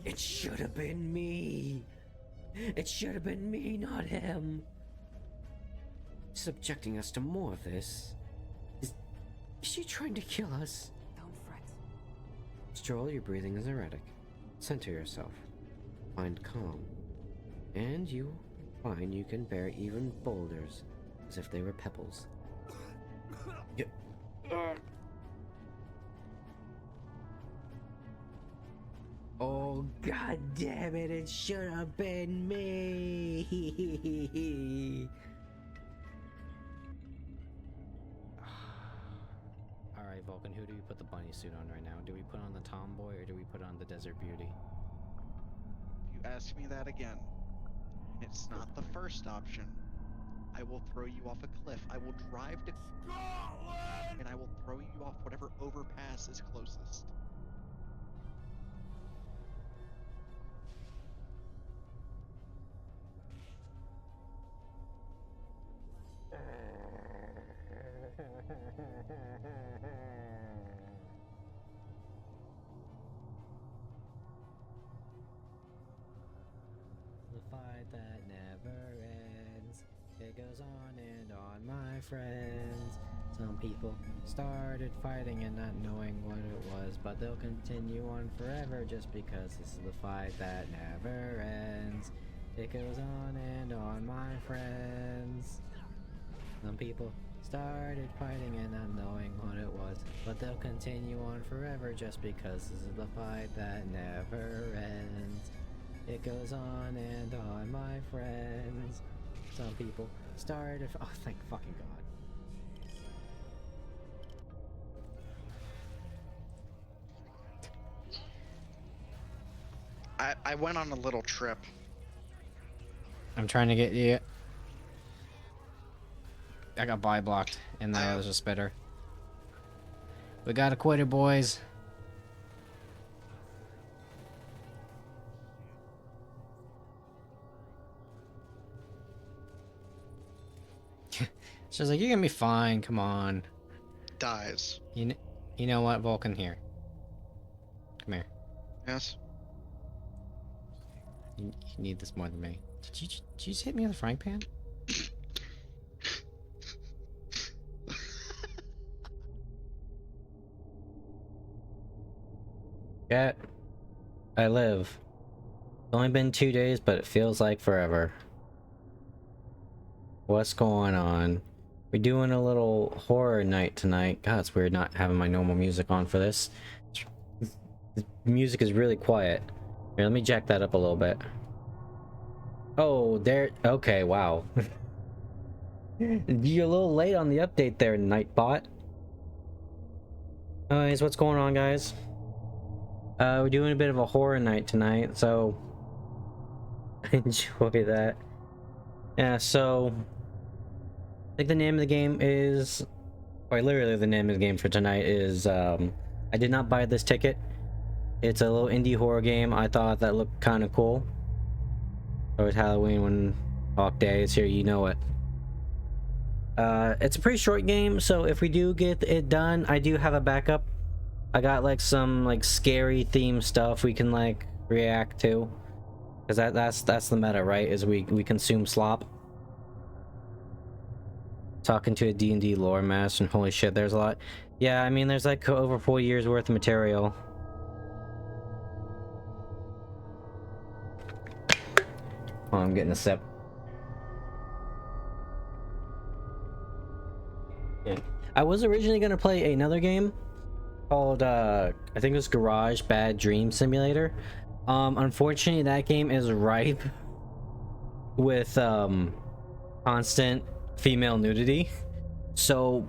It should have been me. It should have been me, not him. Subjecting us to more of this. Is she trying to kill us? Don't fret. Stroll, your breathing is erratic. Center yourself. Find calm. And you find you can bear even boulders as if they were pebbles. Yeah. Oh, god damn it, it should have been me. Alright, Vulcan, who do we put the bunny suit on right now? Do we put on the tomboy or do we put on the desert beauty? If you ask me that again, it's not the first option. I will throw you off a cliff. I will drive to Scotland! And I will throw you off whatever overpass is closest. The fight that never ends. It goes on and on, my friends. Some people started fighting and not knowing what it was, but they'll continue on forever just because this is the fight that never ends. It goes on and on, my friends. Some people started fighting and not knowing what it was, but they'll continue on forever just because this is the fight that never ends. It goes on and on, my friends. Some people started. Oh, thank fucking God. I went on a little trip. I'm trying to get you. I got buy blocked, and that was just better. We got a quitter, boys. She's like, you're gonna be fine. Come on. Dies. You know what, Vulcan? Here. Come here. Yes. You need this more than me. Did you just hit me with a frying pan? Cat, I live. It's only been 2 days, but it feels like forever. What's going on? We're doing a little horror night tonight. God, it's weird not having my normal music on for this. The music is really quiet. Here, let me jack that up a little bit. Oh, there. Okay, wow. You're a little late on the update there, Nightbot. Anyways, what's going on, guys? We're doing a bit of a horror night tonight, so enjoy that. Yeah, so I think the name of the game is, or literally the name of the game for tonight is, I did not buy this ticket. It's a little indie horror game. I thought that looked kind of cool. So it's Halloween when Hawk Day is here, you know it. It's a pretty short game, so if we do get it done, I do have a backup. I got like some like scary themed stuff we can like react to, because that's the meta, right? Is we consume slop. Talking to a D&D lore master, and holy shit, there's a lot. Yeah, I mean, there's like over 4 years worth of material. Oh, I'm getting a sip. Yeah. I was originally gonna play another game called I think it was Garage Bad Dream Simulator. Unfortunately, that game is ripe with constant female nudity, so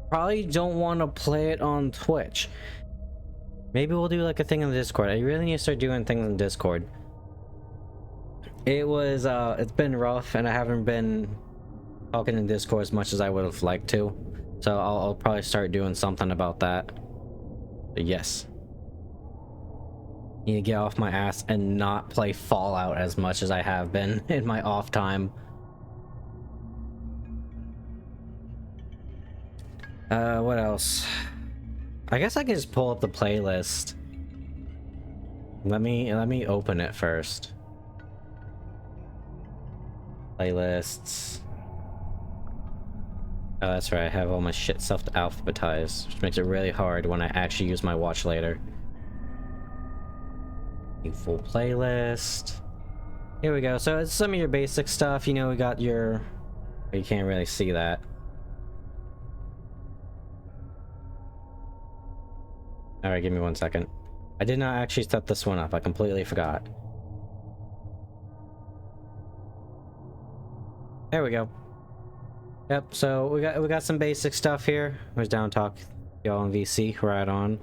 probably don't want to play it on Twitch. Maybe we'll do like a thing in the Discord. I really need to start doing things in Discord. It was it's been rough, and I haven't been talking in Discord as much as I would have liked to, so I'll probably start doing something about that. But yes, need to get off my ass and not play Fallout as much as I have been in my off time. What else? I guess I can just pull up the playlist. Let me open it first. Playlists. Oh, that's right. I have all my shit self-alphabetized, which makes it really hard when I actually use my watch later. Full playlist. Here we go. So it's some of your basic stuff. You know, we got your... You can't really see that. Alright, give me 1 second. I did not actually set this one up. I completely forgot. There we go. Yep, so we got some basic stuff here. Where's Down Talk? Y'all in VC, right on.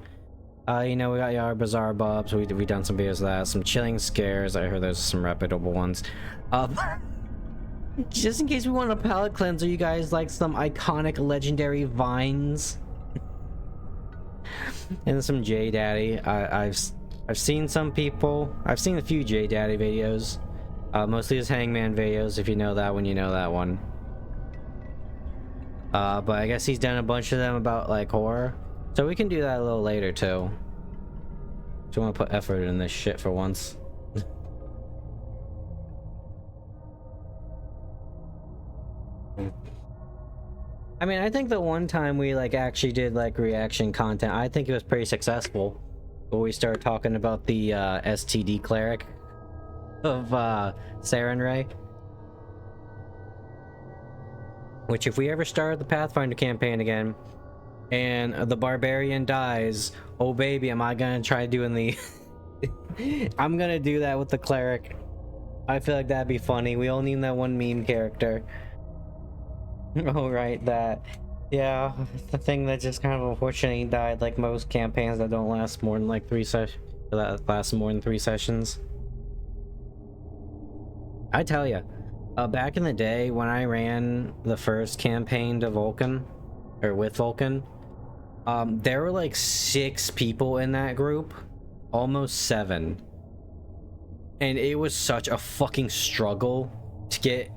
You know, we got our Bizarre Bubs. We done some videos of that. Some Chilling Scares. I heard there's some reputable ones. Just in case we want a palate cleanser, you guys like some iconic legendary vines. And some J Daddy. I've seen some people. I've seen a few J Daddy videos. Mostly his Hangman videos. If you know that one, you know that one. But I guess he's done a bunch of them about like horror. So we can do that a little later too. Just want to put effort in this shit for once. I mean, I think the one time we like actually did like reaction content, I think it was pretty successful. But we started talking about the STD cleric of Saren Ray. Which if we ever start the Pathfinder campaign again, and the barbarian dies, oh baby, am I gonna try doing the... I'm gonna do that with the cleric. I feel like that'd be funny. We all need that one meme character. Oh right, that. Yeah, the thing that just kind of unfortunately died, like most campaigns that don't last more than like 3 sessions. That lasts more than 3 sessions. I tell ya, back in the day when I ran the first campaign to Vulcan, or with Vulcan, there were like 6 people in that group, almost 7, and it was such a fucking struggle to get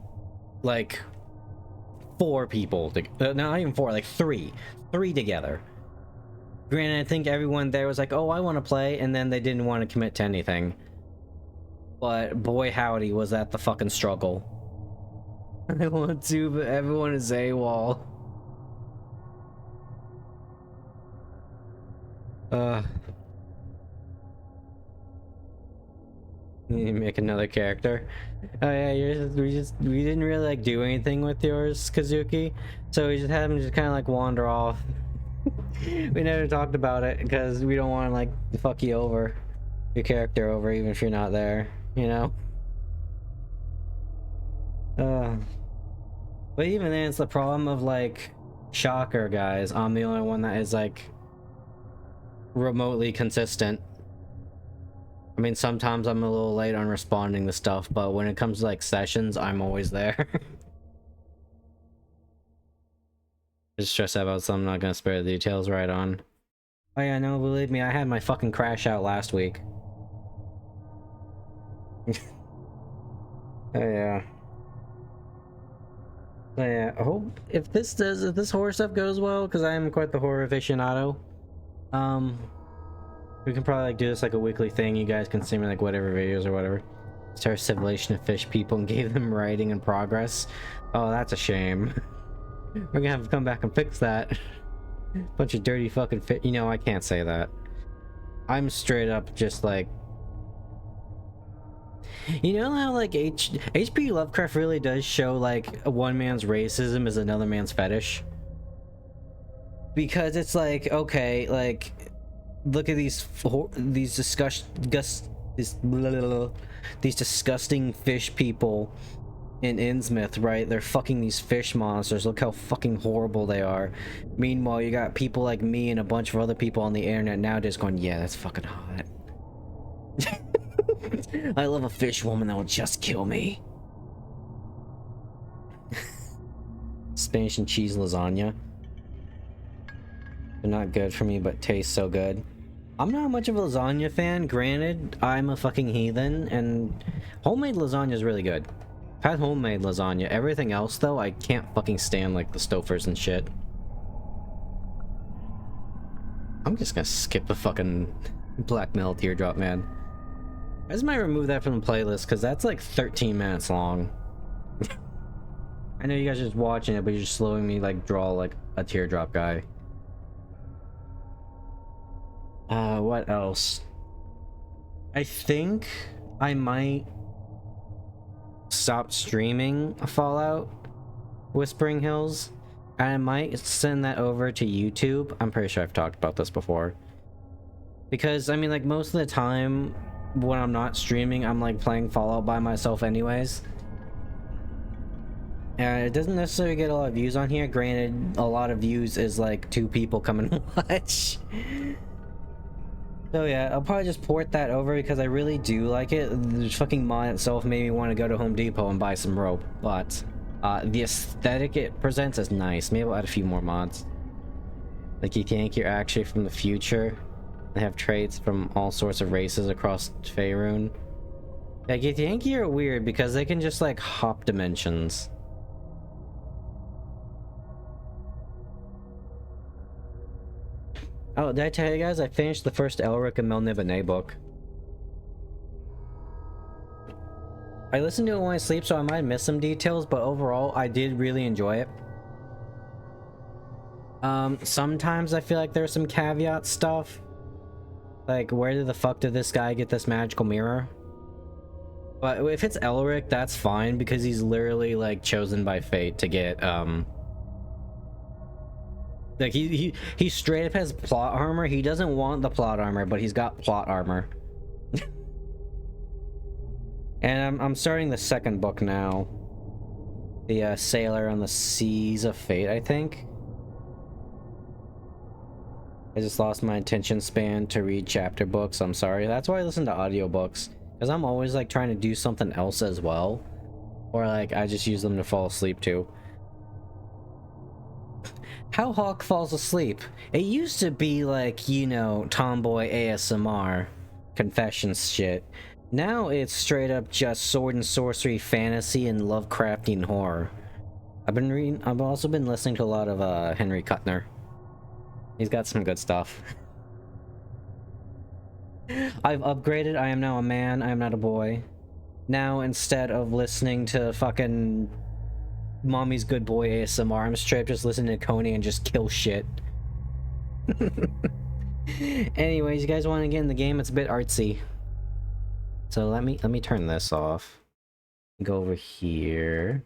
like 4 people to, not even 4, like 3 together. Granted, I think everyone there was like, oh, I want to play, and then they didn't want to commit to anything. But boy howdy, was that the fucking struggle. I want to, but everyone is AWOL. Need to make another character. Oh yeah, we didn't really like do anything with yours, Kazuki. So we just had him just kind of like wander off. We never talked about it because we don't want to like fuck you over, your character over, even if you're not there, you know. But even then, it's the problem of like, shocker, guys. I'm the only one that is like remotely consistent. I mean, sometimes I'm a little late on responding to stuff, but when it comes to like sessions, I'm always there. Just stress out about something, I'm not gonna spare the details right on. Oh yeah, no, believe me, I had my fucking crash out last week. Oh yeah. Oh yeah, I hope if this horror stuff goes well, because I am quite the horror aficionado, we can probably like do this like a weekly thing. You guys can send me like whatever videos or whatever. Start civilization of fish people and gave them writing and progress. Oh, that's a shame. We're gonna have to come back and fix that. Bunch of dirty fucking fit. You know, I can't say that. I'm straight up just like... You know how like H.P. Lovecraft really does show like one man's racism is another man's fetish? Because it's like, okay, like, look at these disgusting fish people in Innsmouth, right? They're fucking these fish monsters. Look how fucking horrible they are. Meanwhile, you got people like me and a bunch of other people on the internet nowadays going, yeah, that's fucking hot. I love a fish woman that will just kill me. Spinach and cheese lasagna. They're not good for me, but taste so good. I'm not much of a lasagna fan. Granted, I'm a fucking heathen, and homemade lasagna is really good. I've had homemade lasagna. Everything else, though, I can't fucking stand, like, the Stofers and shit. I'm just gonna skip the fucking black metal teardrop, man. I just might remove that from the playlist because that's like 13 minutes long. I know you guys are just watching it, but you're just slowing me like draw like a teardrop guy. What else? I think I might stop streaming Fallout Whispering Hills. I might send that over to YouTube. I'm pretty sure I've talked about this before. Because, I mean, like, most of the time when I'm not streaming, I'm, like, playing Fallout by myself anyways. And it doesn't necessarily get a lot of views on here. Granted, a lot of views is, like, 2 people come and watch. So, yeah, I'll probably just port that over because I really do like it. The fucking mod itself made me want to go to Home Depot and buy some rope. But, the aesthetic it presents is nice. Maybe I'll add a few more mods. Like, you think you're actually from the future. They have traits from all sorts of races across Faerun. Like, you think you're weird because they can just, like, hop dimensions. Oh, did I tell you guys I finished the first Elric and Melniboné book? I listened to it when I sleep, so I might miss some details, but overall, I did really enjoy it. Sometimes I feel like there's some caveat stuff. Like, where the fuck did this guy get this magical mirror? But if it's Elric, that's fine, because he's literally, like, chosen by fate to get, like, he straight up has plot armor. He doesn't want the plot armor, but he's got plot armor. And I'm starting the second book now. The, Sailor on the Seas of Fate, I think. I just lost my attention span to read chapter books. I'm sorry. That's why I listen to audiobooks. Because I'm always, like, trying to do something else as well. Or, like, I just use them to fall asleep, too. How Hawk falls asleep. It used to be, like, you know, tomboy ASMR. Confessions shit. Now it's straight up just sword and sorcery, fantasy, and Lovecraftian horror. I've also been listening to a lot of, Henry Kuttner. He's got some good stuff. I've upgraded. I am now a man. I am not a boy. Now, instead of listening to fucking Mommy's Good Boy ASMR, I'm straight up just listening to Coney and just kill shit. Anyways, you guys want to get in the game? It's a bit artsy. So let me turn this off. Go over here.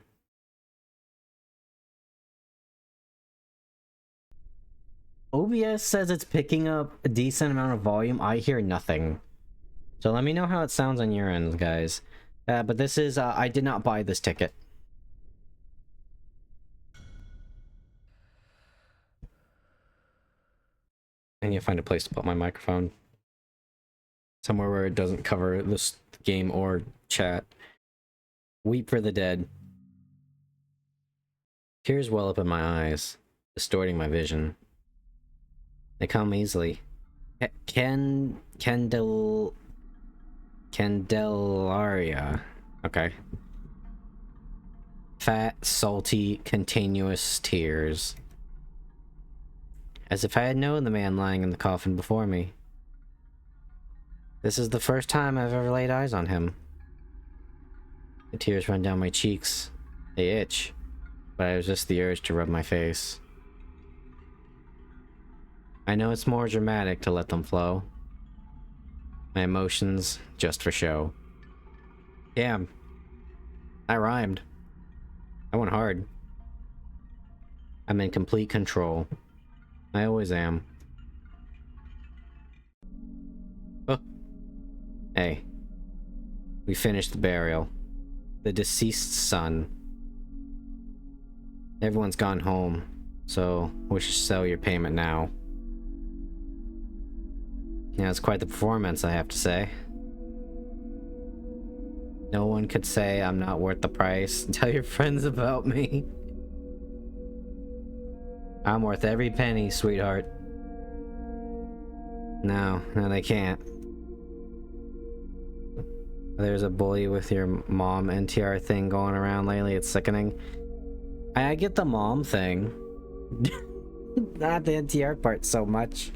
OBS says it's picking up a decent amount of volume. I hear nothing. So let me know how it sounds on your end, guys. But this is, I did not buy this ticket. I need to find a place to put my microphone. Somewhere where it doesn't cover this game or chat. Weep for the dead. Tears well up in my eyes, distorting my vision. They come easily. Candelaria. Okay. Fat, salty, continuous tears. As if I had known the man lying in the coffin before me. This is the first time I've ever laid eyes on him. The tears run down my cheeks. They itch, but I resist the urge to rub my face. I know it's more dramatic to let them flow. My emotions, just for show. Damn. I rhymed. I went hard. I'm in complete control. I always am. Oh. Hey. We finished the burial. The deceased son. Everyone's gone home, so we should sell your payment now. Yeah, it's quite the performance, I have to say. No one could say I'm not worth the price. Tell your friends about me. I'm worth every penny, sweetheart. No, they can't. There's a bully with your mom NTR thing going around lately. It's sickening. I get the mom thing. Not the NTR part so much.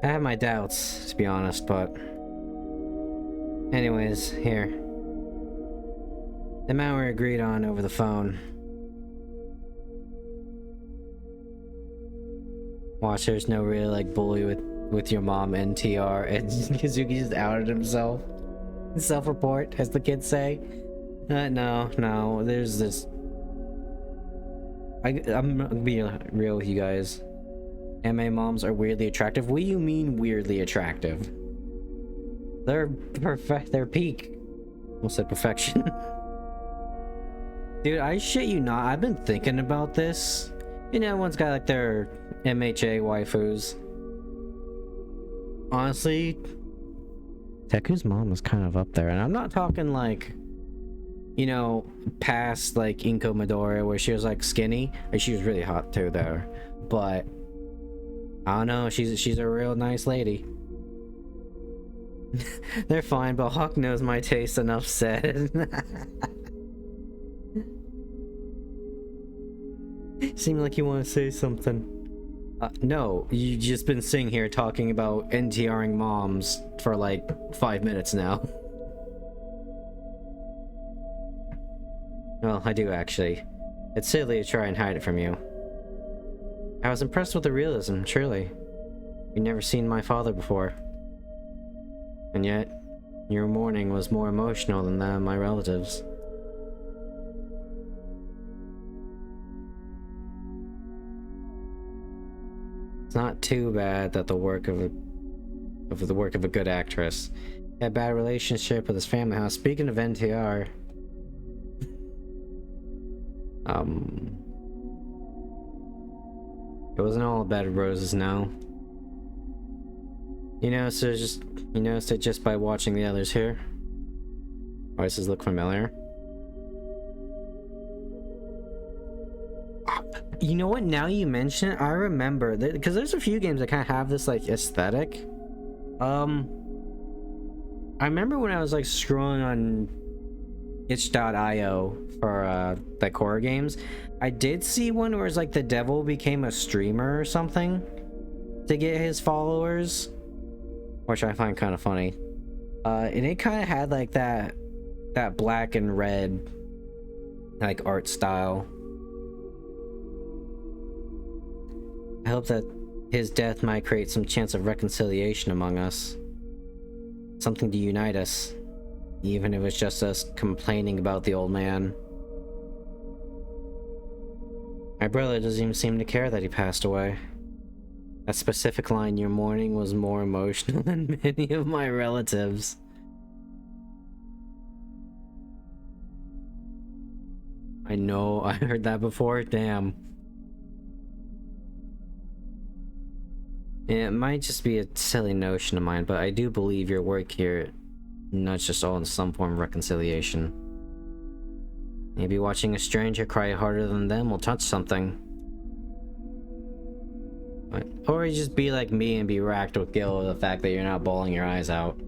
I have my doubts, to be honest, but... Anyways, here. The amount we agreed on over the phone. Watch, there's no really, like, bully with your mom, NTR, and Kazuki just outed himself. Self-report, as the kids say. No, there's this... I'm gonna be real with you guys. MA moms are weirdly attractive. What do you mean weirdly attractive? They're peak. Almost said perfection. Dude, I shit you not, I've been thinking about this. You know, everyone's got like their MHA waifus. Honestly, Deku's mom was kind of up there, and I'm not talking like, you know, past like Inko Midoriya where she was like skinny. She was really hot too there, but I don't know, she's a real nice lady. They're fine, but Hawk knows my taste, enough said. Seemed like you want to say something. No, you just been sitting here talking about NTRing moms for like 5 minutes now. Well, I do actually. It's silly to try and hide it from you. I was impressed with the realism, truly. You'd never seen my father before. And yet, your mourning was more emotional than that of my relatives. It's not too bad that the work of a good actress had a bad relationship with his family house. Speaking of NTR, it wasn't all a bed of roses now. You noticed it just by watching the others here. Why does this look familiar? You know what, now you mention it, I remember that, because there's a few games that kind of have this like aesthetic. I remember when I was like scrolling on itch.io for like horror games, I did see one where it's like the devil became a streamer or something to get his followers, which I find kind of funny. And it kind of had like that black and red like art style. I hope that his death might create some chance of reconciliation among us. Something to unite us, even if it's just us complaining about the old man. My brother doesn't even seem to care that he passed away. That specific line, "Your mourning was more emotional than many of my relatives." I know, I heard that before, damn. It might just be a silly notion of mine, but I do believe your work here not just all in some form of reconciliation. Maybe watching a stranger cry harder than them will touch something. Or you just be like me and be racked with guilt of the fact that you're not bawling your eyes out.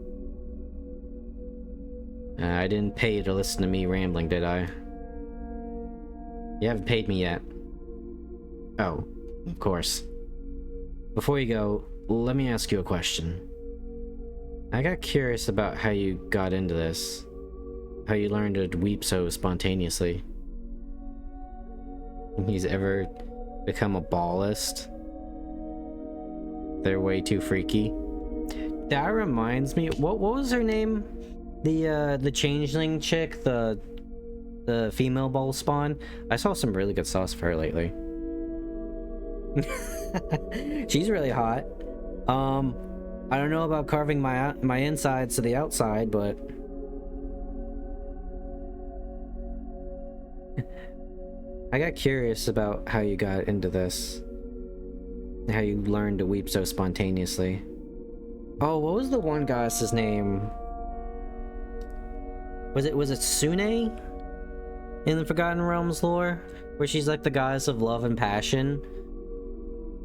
I didn't pay you to listen to me rambling, did I? You haven't paid me yet. Oh, of course. Before you go, let me ask you a question. I got curious about how you got into this. How you learned to weep so spontaneously. He's ever become a ballist? They're way too freaky. That reminds me, what was her name? The changeling chick, the female ball spawn. I saw some really good sauce for her lately. She's really hot. I don't know about carving my insides to the outside, but I got curious about how you got into this. How you learned to weep so spontaneously. Oh, what was the one goddess's name? Was it Sune in the Forgotten Realms lore, where she's like the goddess of love and passion?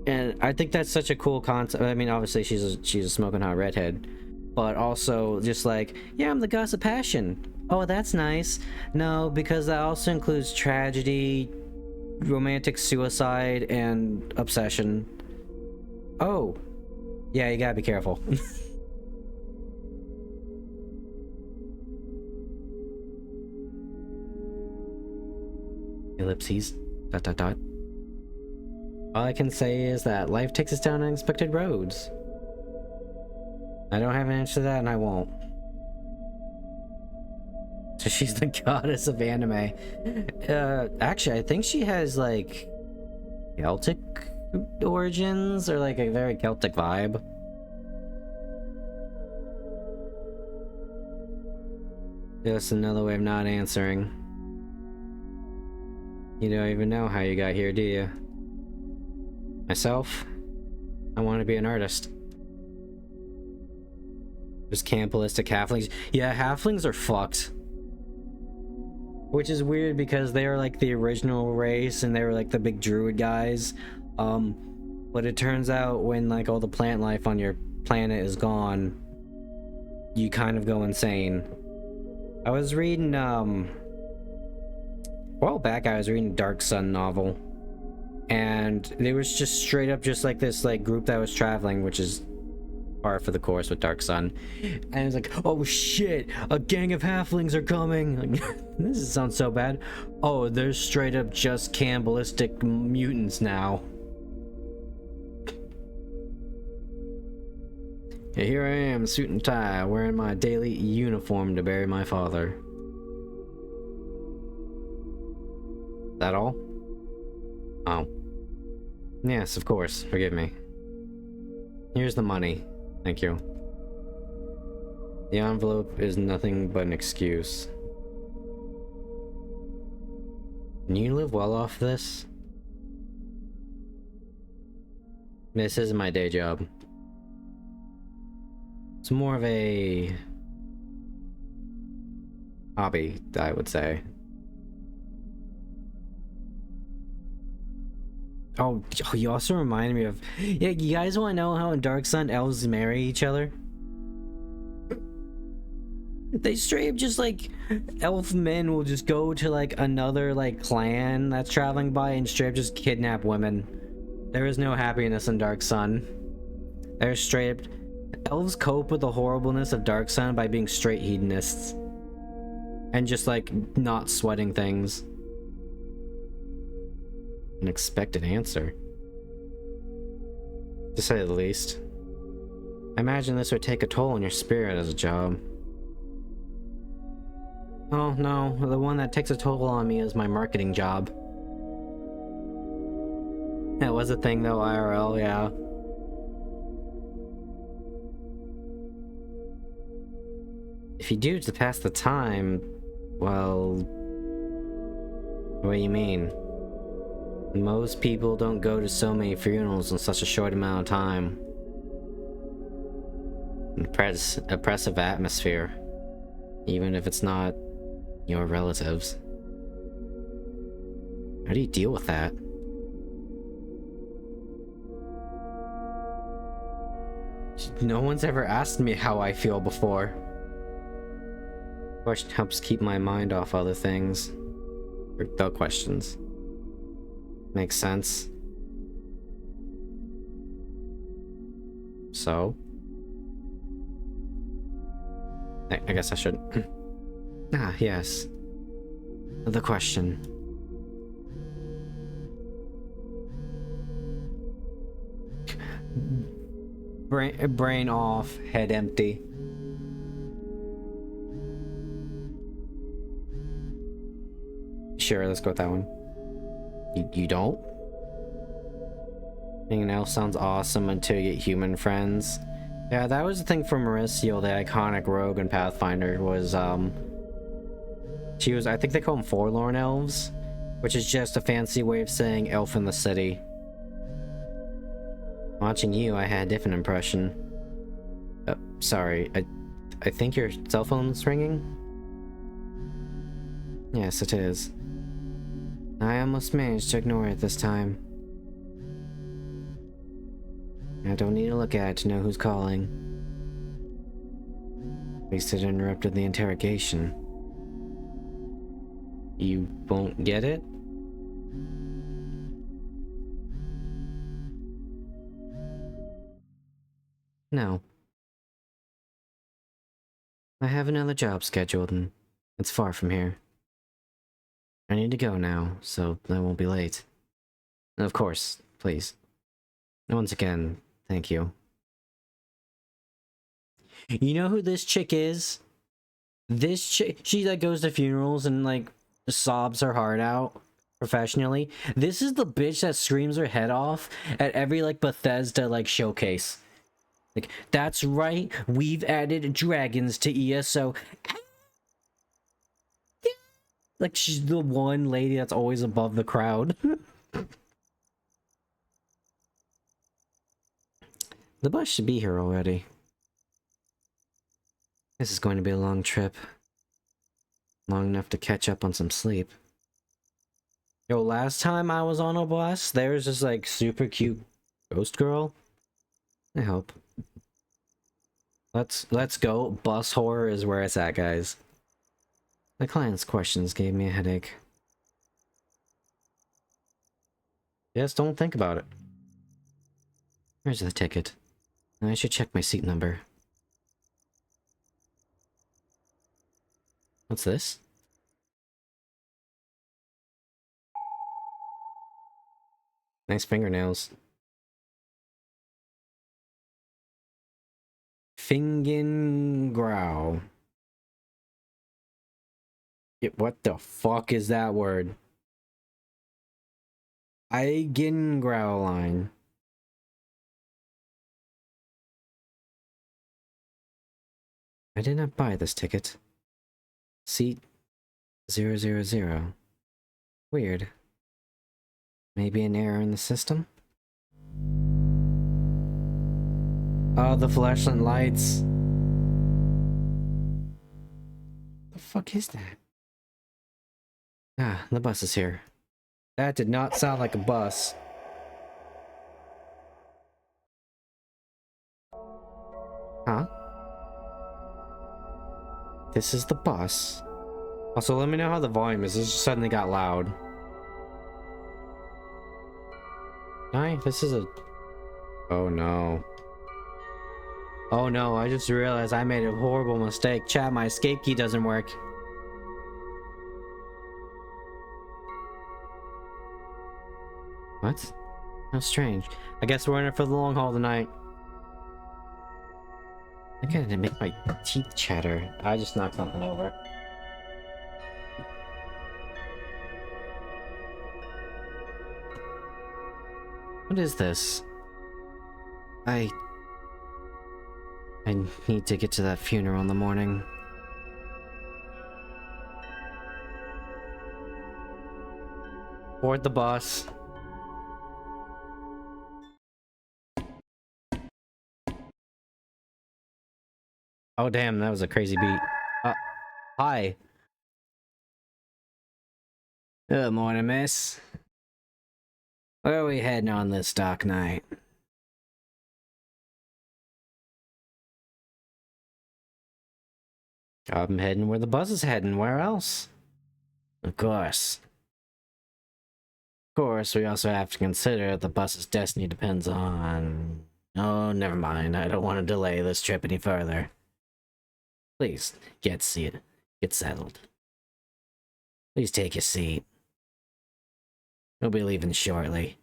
And I think that's such a cool concept. I mean, obviously she's a smoking hot redhead, but also just like, yeah, I'm the goddess of passion. Oh, that's nice. No, because that also includes tragedy, romantic suicide, and obsession. Oh, Yeah, you gotta be careful. Ellipses. ... All I can say is that life takes us down unexpected roads. I don't have an answer to that, and I won't. So she's the goddess of anime. Actually, I think she has, like, Celtic origins, or, like, a very Celtic vibe. Just another way of not answering. You don't even know how you got here, do you? Myself? I want to be an artist. There's cannibalistic halflings. Yeah, halflings are fucked. Which is weird because they are like the original race and they were like the big druid guys. But it turns out when like all the plant life on your planet is gone, you kind of go insane. I was reading a while back I was reading a Dark Sun novel. And there was just straight up just like this like group that was traveling, which is par for the course with Dark Sun. And it's like, oh shit, a gang of halflings are coming. Like, this sounds so bad. Oh, they're straight up just cannibalistic mutants now. And here I am, suit and tie, wearing my daily uniform to bury my father. That all? Oh. Yes, of course. Forgive me. Here's the money. Thank you. The envelope is nothing but an excuse. Can you live well off this? This isn't my day job. It's more of a hobby, I would say. Oh, you also reminded me of... Yeah, you guys want to know how in Dark Sun elves marry each other? They straight up just, like... Elf men will just go to, like, another, like, clan that's traveling by and straight up just kidnap women. There is no happiness in Dark Sun. They're straight up... Elves cope with the horribleness of Dark Sun by being straight hedonists. And just, like, not sweating things. An expected answer, to say the least. I imagine this would take a toll on your spirit as a job. Oh no, the one that takes a toll on me is my marketing job. That was a thing though, IRL, yeah. If you do to pass the time, well... What do you mean? Most people don't go to so many funerals in such a short amount of time. An oppressive atmosphere, even if it's not your relatives. How do you deal with that? No one's ever asked me how I feel before. Question helps keep my mind off other things. Or the questions. Makes sense. So? I guess I should... Ah, yes. The question. Brain off, head empty. Sure, let's go with that one. You don't? Being an elf sounds awesome until you get human friends. Yeah, that was the thing for Mauricio, the iconic rogue in Pathfinder, was, she was, I think they call them forlorn elves, which is just a fancy way of saying elf in the city. Watching you, I had a different impression. Sorry, I think your cell phone's ringing? Yes, it is. I almost managed to ignore it this time. I don't need to look at it to know who's calling. At least it interrupted the interrogation. You won't get it? No. I have another job scheduled and it's far from here. I need to go now, so I won't be late. Of course, please. Once again, thank you. You know who this chick is? This chick, she like goes to funerals and like sobs her heart out professionally. This is the bitch that screams her head off at every like Bethesda like showcase. Like, that's right, we've added dragons to ESO. Like, she's the one lady that's always above the crowd. The bus should be here already. This is going to be a long trip. Long enough to catch up on some sleep. Yo, last time I was on a bus, there was this like super cute ghost girl. I hope. Let's go. Bus horror is where it's at, guys. The client's questions gave me a headache. Just don't think about it. Here's the ticket. I should check my seat number. What's this? Nice fingernails. Fingengrau. What the fuck is that word? Eigengrau line. I did not buy this ticket. Seat 000. Weird. Maybe an error in the system? Oh, the flashing lights. The fuck is that? Ah, the bus is here. That did not sound like a bus. Huh? This is the bus. Also, let me know how the volume is. This just suddenly got loud. Hi, this is a... Oh no. Oh no, I just realized I made a horrible mistake. Chat, my escape key doesn't work. What? How strange. I guess we're in it for the long haul tonight. I gotta make my teeth chatter. I just knocked something over. What is this? I need to get to that funeral in the morning. Board the bus. Oh damn, that was a crazy beat. Hi. Good morning, miss. Where are we heading on this dark night? I'm heading where the bus is heading. Where else? Of course. Of course, we also have to consider the bus's destiny depends on... Oh, never mind. I don't want to delay this trip any further. Please, get seated. Get settled. Please take your seat. We'll be leaving shortly.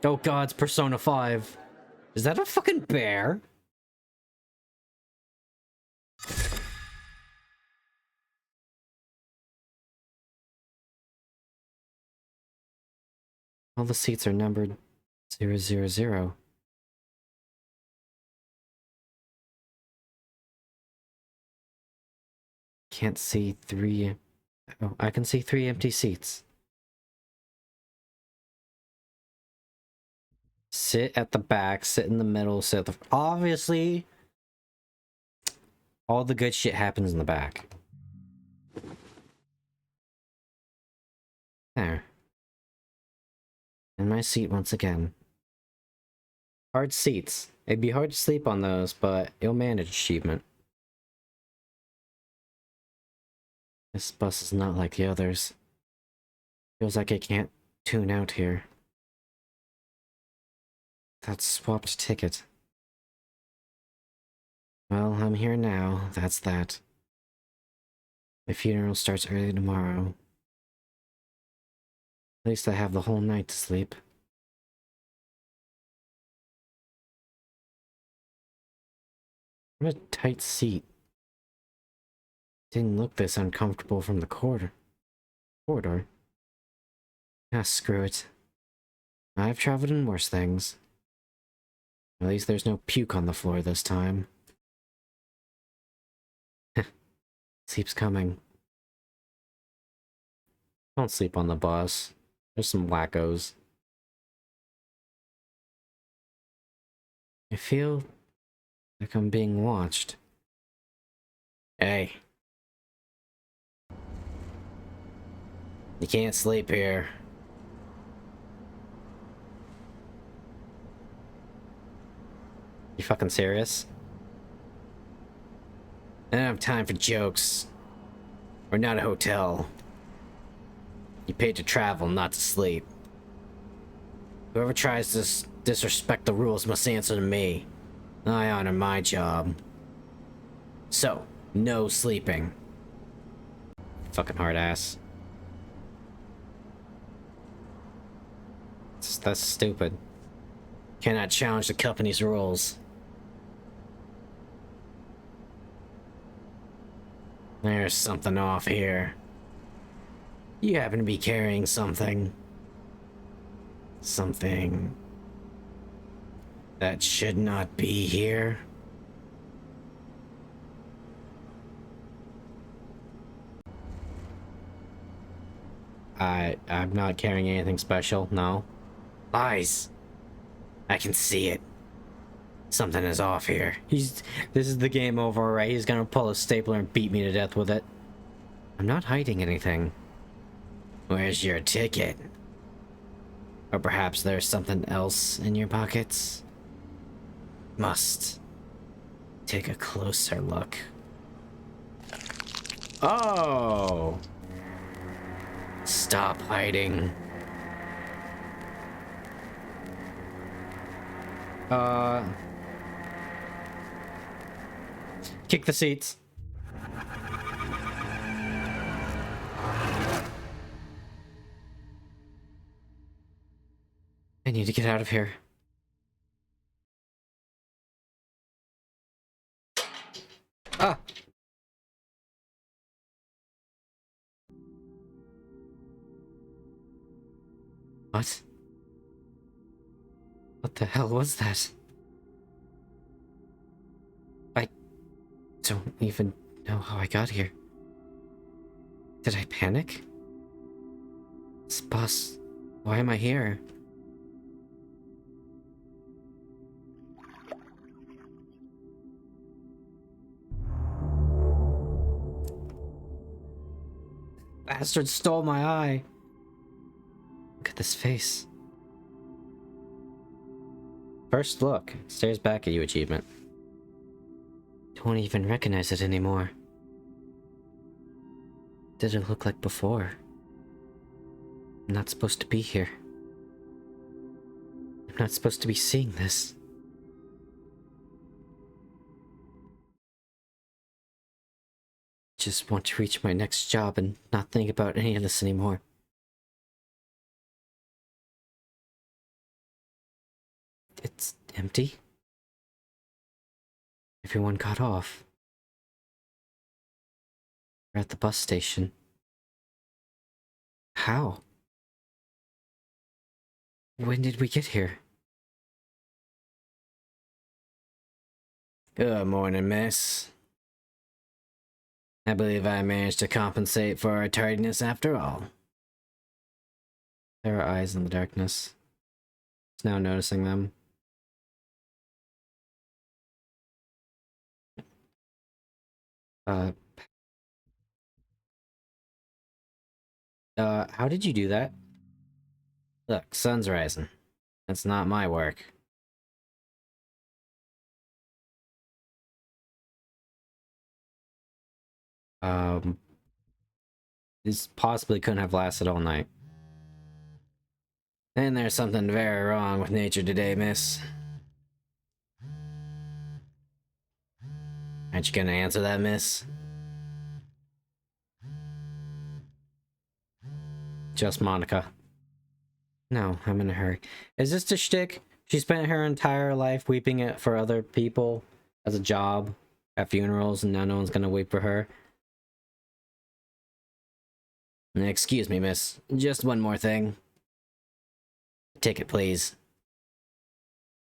Oh god, it's Persona 5. Is that a fucking bear? All the seats are numbered 000. Can't see three... Oh, I can see 3 empty seats. Sit at the back, sit in the middle, sit at the... Obviously, all the good shit happens in the back. There. And my seat once again. Hard seats. It'd be hard to sleep on those, but you'll manage achievement. This bus is not like the others. Feels like I can't tune out here. That swapped ticket. Well, I'm here now. That's that. My funeral starts early tomorrow. At least I have the whole night to sleep. What a tight seat. Didn't look this uncomfortable from the corridor. Ah, screw it. I've traveled in worse things. At least there's no puke on the floor this time. Sleep's coming. Don't sleep on the bus. There's some wackos. I feel like I'm being watched. Hey. You can't sleep here. You fucking serious? I don't have time for jokes. We're not a hotel. You paid to travel, not to sleep. Whoever tries to disrespect the rules must answer to me. I honor my job. So, no sleeping. Fucking hard ass. That's stupid. Cannot challenge the company's rules. There's something off here. You happen to be carrying something. Something that should not be here. I'm not carrying anything special, no. Lies. I can see it. Something is off here. This is the game over, right? He's gonna pull a stapler and beat me to death with it. I'm not hiding anything. Where's your ticket? Or perhaps there's something else in your pockets? Must take a closer look. Oh! Stop hiding. Kick the seats. I need to get out of here. Ah! What? What the hell was that? I don't even know how I got here. Did I panic? This bus. Why am I here? Bastard stole my eye. Look at this face. First look. Stares back at you, achievement. Don't even recognize it anymore. Did it look like before? I'm not supposed to be here. I'm not supposed to be seeing this. Just want to reach my next job and not think about any of this anymore. It's empty. Everyone got off. We're at the bus station. How? When did we get here? Good morning, miss. I believe I managed to compensate for our tardiness after all. There are eyes in the darkness. Just now noticing them. How did you do that? Look, sun's rising. That's not my work. Um, this possibly couldn't have lasted all night. And there's something very wrong with nature today, miss. Aren't you gonna answer that, miss? Just Monica. No, I'm in a hurry. Is this the shtick? She spent her entire life weeping it for other people as a job at funerals, and now no one's gonna weep for her. Excuse me, miss. Just one more thing. Ticket, please.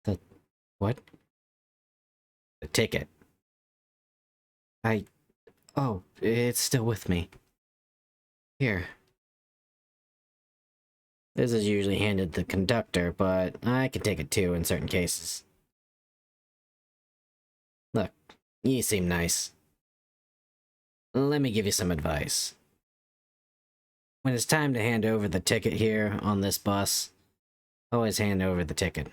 The... what? The ticket. Oh, it's still with me. Here. This is usually handed to the conductor, but I can take it too in certain cases. Look, you seem nice. Let me give you some advice. When it's time to hand over the ticket here on this bus, always hand over the ticket,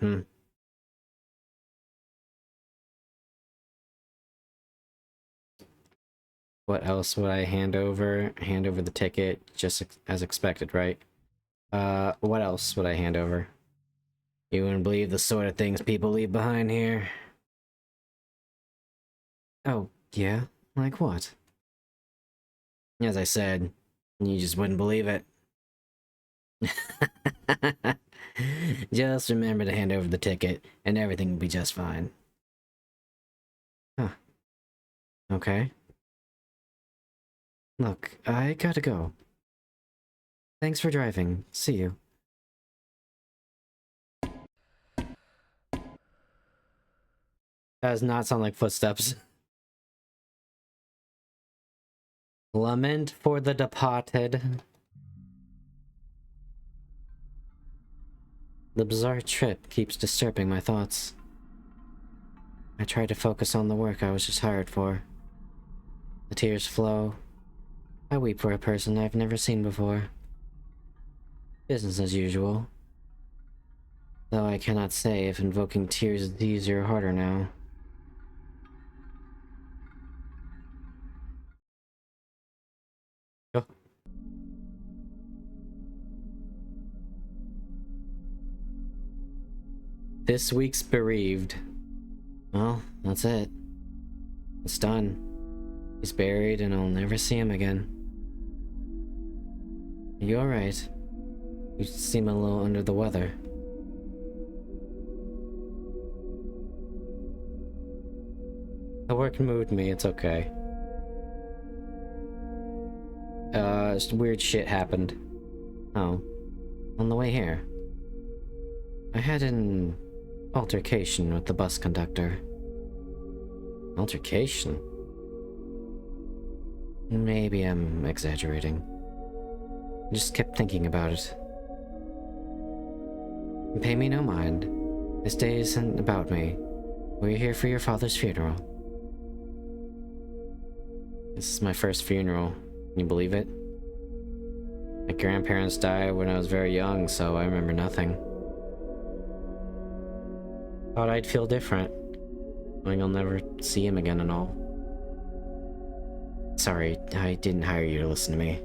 What else would I hand over? Hand over the ticket, just as expected, right? What else would I hand over? You wouldn't believe the sort of things people leave behind here. Oh, yeah? Like what? As I said, you just wouldn't believe it. Just remember to hand over the ticket, and everything will be just fine. Huh. Okay. Look, I gotta go. Thanks for driving. See you. That does not sound like footsteps. Lament for the departed. The bizarre trip keeps disturbing my thoughts. I try to focus on the work I was just hired for. The tears flow. I weep for a person I've never seen before. Business as usual. Though I cannot say if invoking tears is easier or harder now. Oh. This week's bereaved. Well, that's it. It's done. He's buried and I'll never see him again. Are you alright? You seem a little under the weather. The work moved me, it's okay. Weird shit happened. Oh. On the way here. I had an altercation with the bus conductor. Altercation? Maybe I'm exaggerating. I just kept thinking about it. Pay me no mind. This day isn't about me. We're here for your father's funeral. This is my first funeral. Can you believe it? My grandparents died when I was very young, so I remember nothing. Thought I'd feel different, knowing I'll never see him again and all. Sorry, I didn't hire you to listen to me.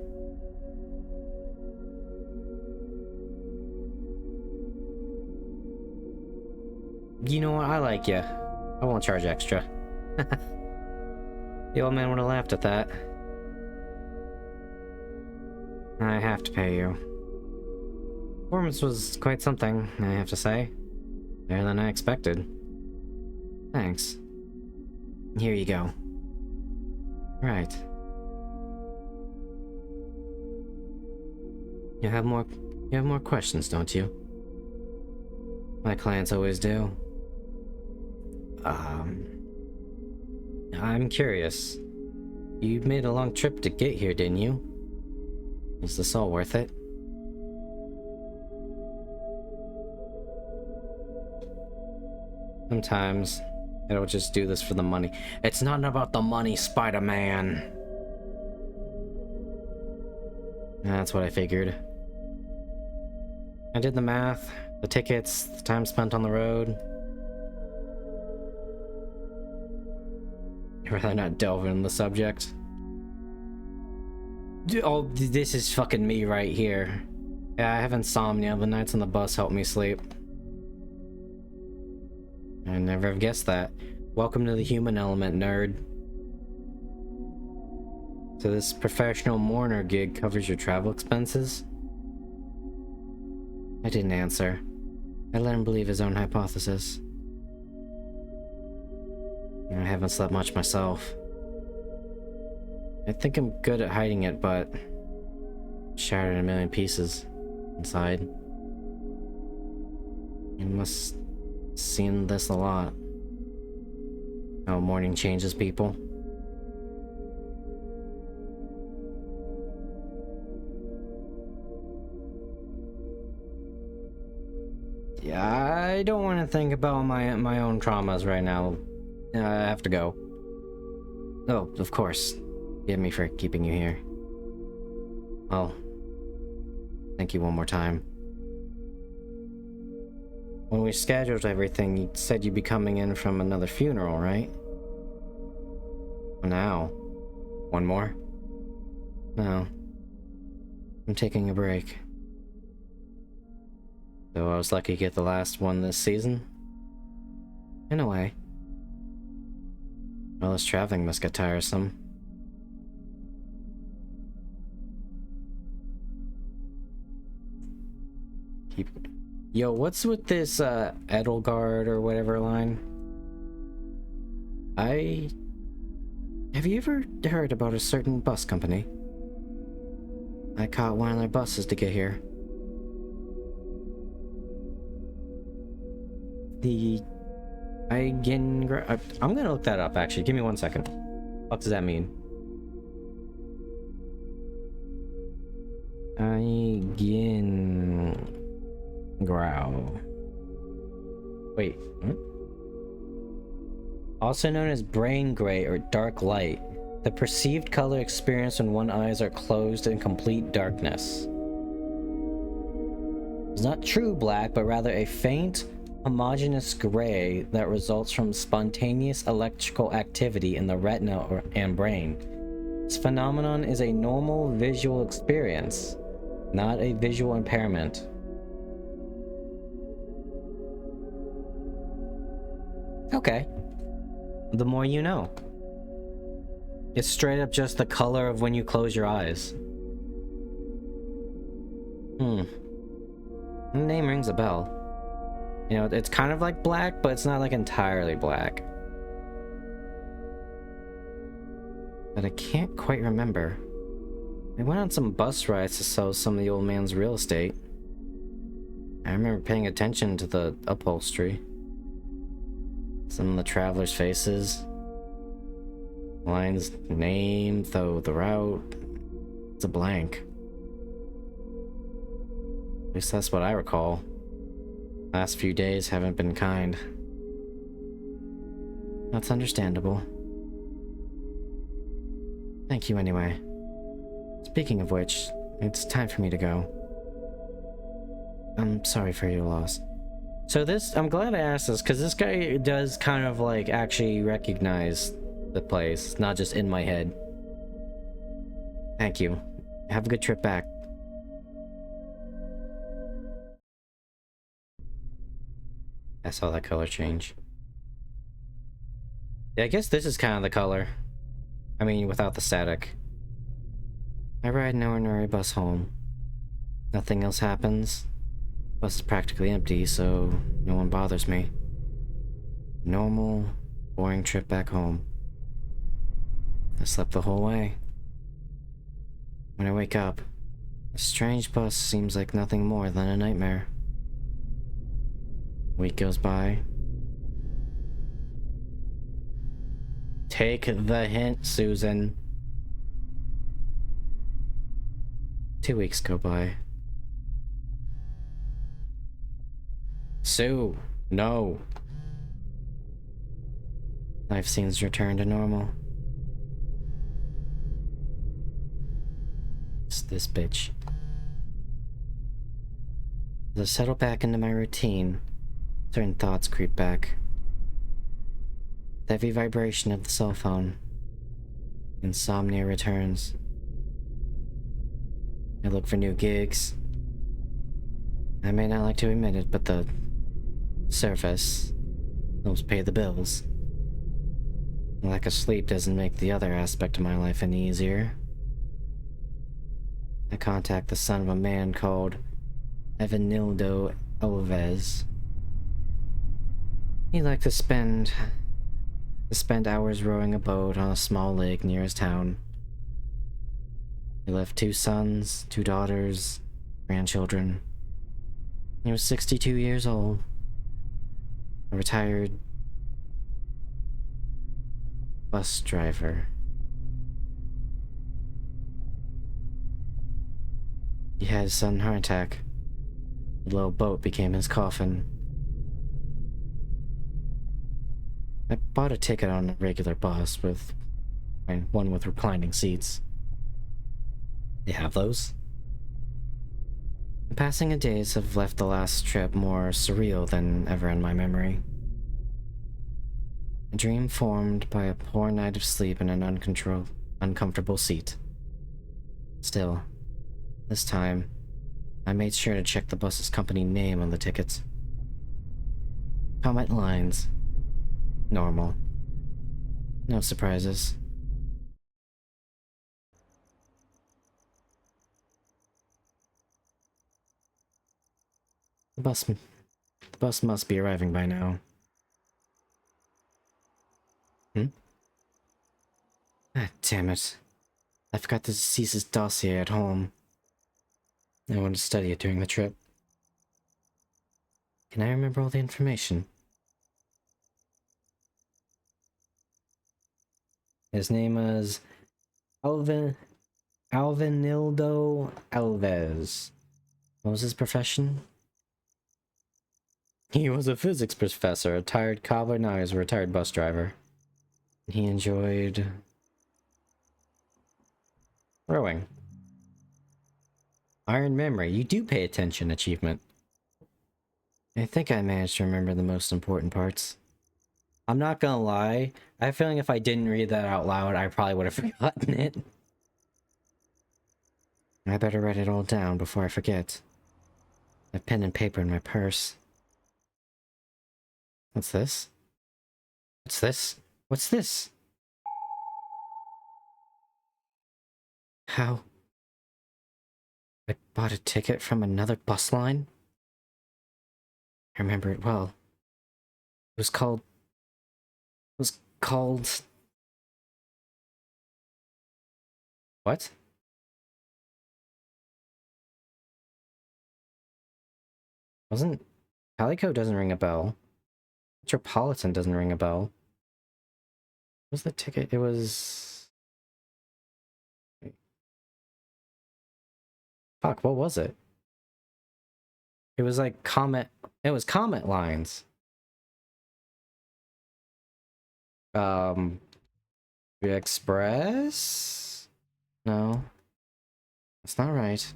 You know what? I like you. I won't charge extra. The old man would have laughed at that. I have to pay you. Performance was quite something, I have to say. Better than I expected. Thanks. Here you go. Right. You have more questions, don't you? My clients always do. I'm curious. You made a long trip to get here, didn't you? Is this all worth it? Sometimes I don't just do this for the money. It's not about the money, Spider-Man. That's what I figured. I did the math, the tickets, the time spent on the road. I'd rather not delve into the subject. Oh, this is fucking me right here. Yeah, I have insomnia. The nights on the bus help me sleep. I never have guessed that. Welcome to the human element, nerd. So this professional mourner gig covers your travel expenses? I didn't answer. I let him believe his own hypothesis. I haven't slept much myself. I think I'm good at hiding it, but shattered in a million pieces inside. You must have seen this a lot. How mourning changes people. Yeah, I don't want to think about my own traumas right now. I have to go. Oh, of course. Forgive me for keeping you here. Oh, thank you one more time. When we scheduled everything, you said you'd be coming in from another funeral, right? Now, one more? No. I'm taking a break. So I was lucky to get the last one this season? In a way. All this traveling must get tiresome. Yo, what's with this, Edelgard or whatever line? Have you ever heard about a certain bus company? I caught one of their buses to get here. I'm gonna look that up, actually. Give me 1 second. What does that mean? Growl. Wait, what? Also known as brain gray or dark light, the perceived color experienced when one's eyes are closed in complete darkness. It's not true black, but rather a faint, homogeneous gray that results from spontaneous electrical activity in the retina and brain. This phenomenon is a normal visual experience, not a visual impairment. Okay. The more you know. It's straight up just the color of when you close your eyes. The name rings a bell. You know, it's kind of like black, but it's not like entirely black. But I can't quite remember. I went on some bus rides to sell some of the old man's real estate. I remember paying attention to the upholstery. Some of the travelers' faces. Line's name, though the route, it's a blank. At least that's what I recall. Last few days haven't been kind. That's understandable. Thank you anyway. Speaking of which, it's time for me to go. I'm sorry for your loss. So I'm glad I asked this, because this guy does kind of like actually recognize the place, not just in my head. Thank you. Have a good trip back. I saw that color change. Yeah, I guess this is kind of the color. I mean, without the static. I ride an ordinary bus home. Nothing else happens. Bus is practically empty, so no one bothers me. Normal, boring trip back home. I slept the whole way. When I wake up, a strange bus seems like nothing more than a nightmare. Week goes by. Take the hint, Susan. 2 weeks go by. Sue, no. Life seems to return to normal. It's this bitch. As I settle back into my routine, certain thoughts creep back. The heavy vibration of the cell phone. Insomnia returns. I look for new gigs. I may not like to admit it, but the surface helps pay the bills. Lack of sleep doesn't make the other aspect of my life any easier. I contact the son of a man called Evanildo Alves. He liked to spend hours rowing a boat on a small lake near his town. He left 2 sons, 2 daughters, grandchildren. He was 62 years old. A retired bus driver. He had a sudden heart attack. The little boat became his coffin. I bought a ticket on a regular bus one with reclining seats. They have those? The passing of days have left the last trip more surreal than ever in my memory. A dream formed by a poor night of sleep in an uncomfortable seat. Still, this time, I made sure to check the bus's company name on the tickets. Comet Lines. Normal. No surprises. The bus must be arriving by now. Ah, damn it. I forgot to seize his dossier at home. I wanted to study it during the trip. Can I remember all the information? His name was Alvinildo Alves. What was his profession? He was a physics professor, a tired cobbler, now he's a retired bus driver. He enjoyed rowing. Iron memory, you do pay attention, achievement. I think I managed to remember the most important parts. I'm not gonna lie, I have a feeling if I didn't read that out loud, I probably would have forgotten it. I better write it all down before I forget. I have pen and paper in my purse. What's this? What's this? What's this? How? I bought a ticket from another bus line? I remember it well. It was called... What? Wasn't... Calico doesn't ring a bell. Metropolitan doesn't ring a bell. What was the ticket? It was... Fuck, what was it? It was like Comet... It was Comet Lines. Express? No. That's not right.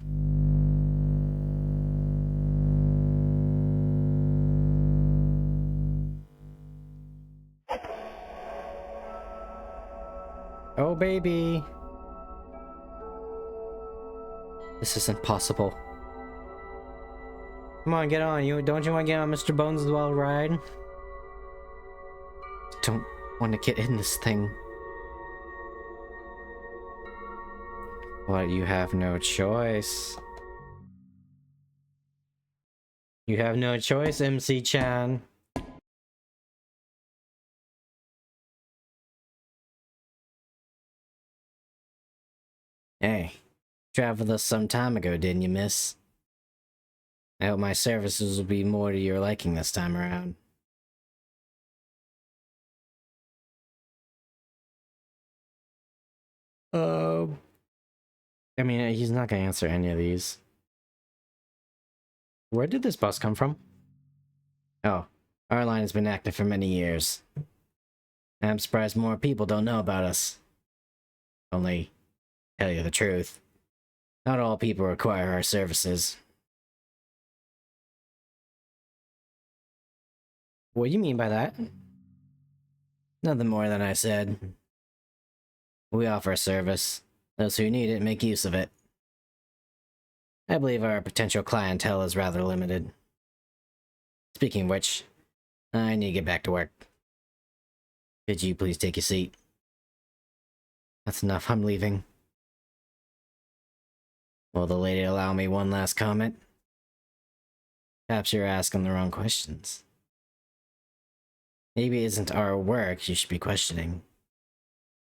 Oh, baby. This isn't possible. Come on, get on. Don't you want to get on Mr. Bones' wild ride? Don't want to get in this thing. But you have no choice. You have no choice, MC-chan. Hey, traveled with us some time ago, didn't you, miss? I hope my services will be more to your liking this time around. I mean, he's not gonna answer any of these. Where did this bus come from? Oh, our line has been active for many years. I'm surprised more people don't know about us. Only, tell you the truth, not all people require our services. What do you mean by that? Nothing more than I said. We offer a service. Those who need it make use of it. I believe our potential clientele is rather limited. Speaking of which, I need to get back to work. Could you please take your seat? That's enough, I'm leaving. Will the lady allow me one last comment? Perhaps you're asking the wrong questions. Maybe it isn't our work you should be questioning.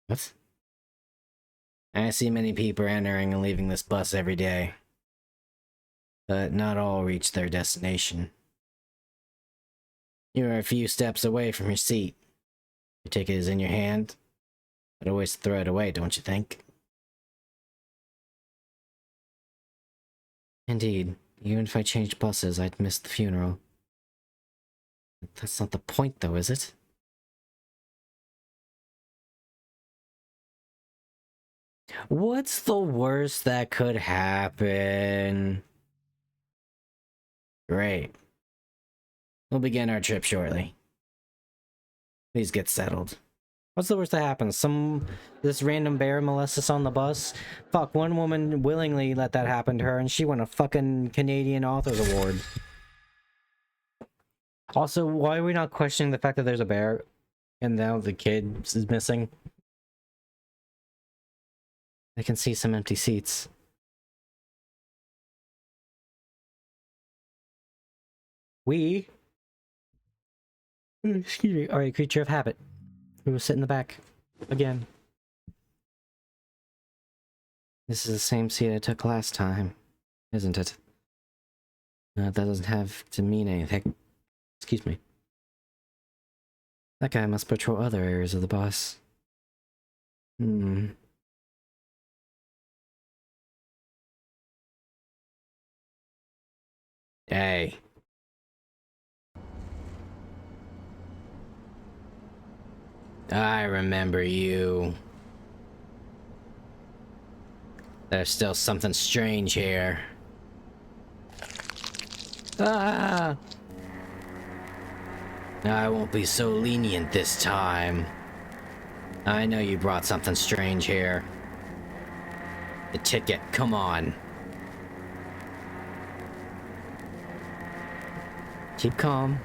What? I see many people entering and leaving this bus every day. But not all reach their destination. You are a few steps away from your seat. Your ticket is in your hand. I'd always throw it away, don't you think? Indeed. Even if I changed buses, I'd miss the funeral. That's not the point, though, is it? What's the worst that could happen? Great. We'll begin our trip shortly. Please get settled. What's the worst that happens? This random bear molests us on the bus? Fuck, one woman willingly let that happen to her and she won a fucking Canadian Authors Award. Also, why are we not questioning the fact that there's a bear and now the kid is missing? I can see some empty seats. Excuse me. Alright, creature of habit. We will sit in the back. Again. This is the same seat I took last time, isn't it? That doesn't have to mean anything. Excuse me. That guy must patrol other areas of the bus. Hey. I remember you. There's still something strange here. Ah! I won't be so lenient this time. I know you brought something strange here. The ticket, come on. Keep calm.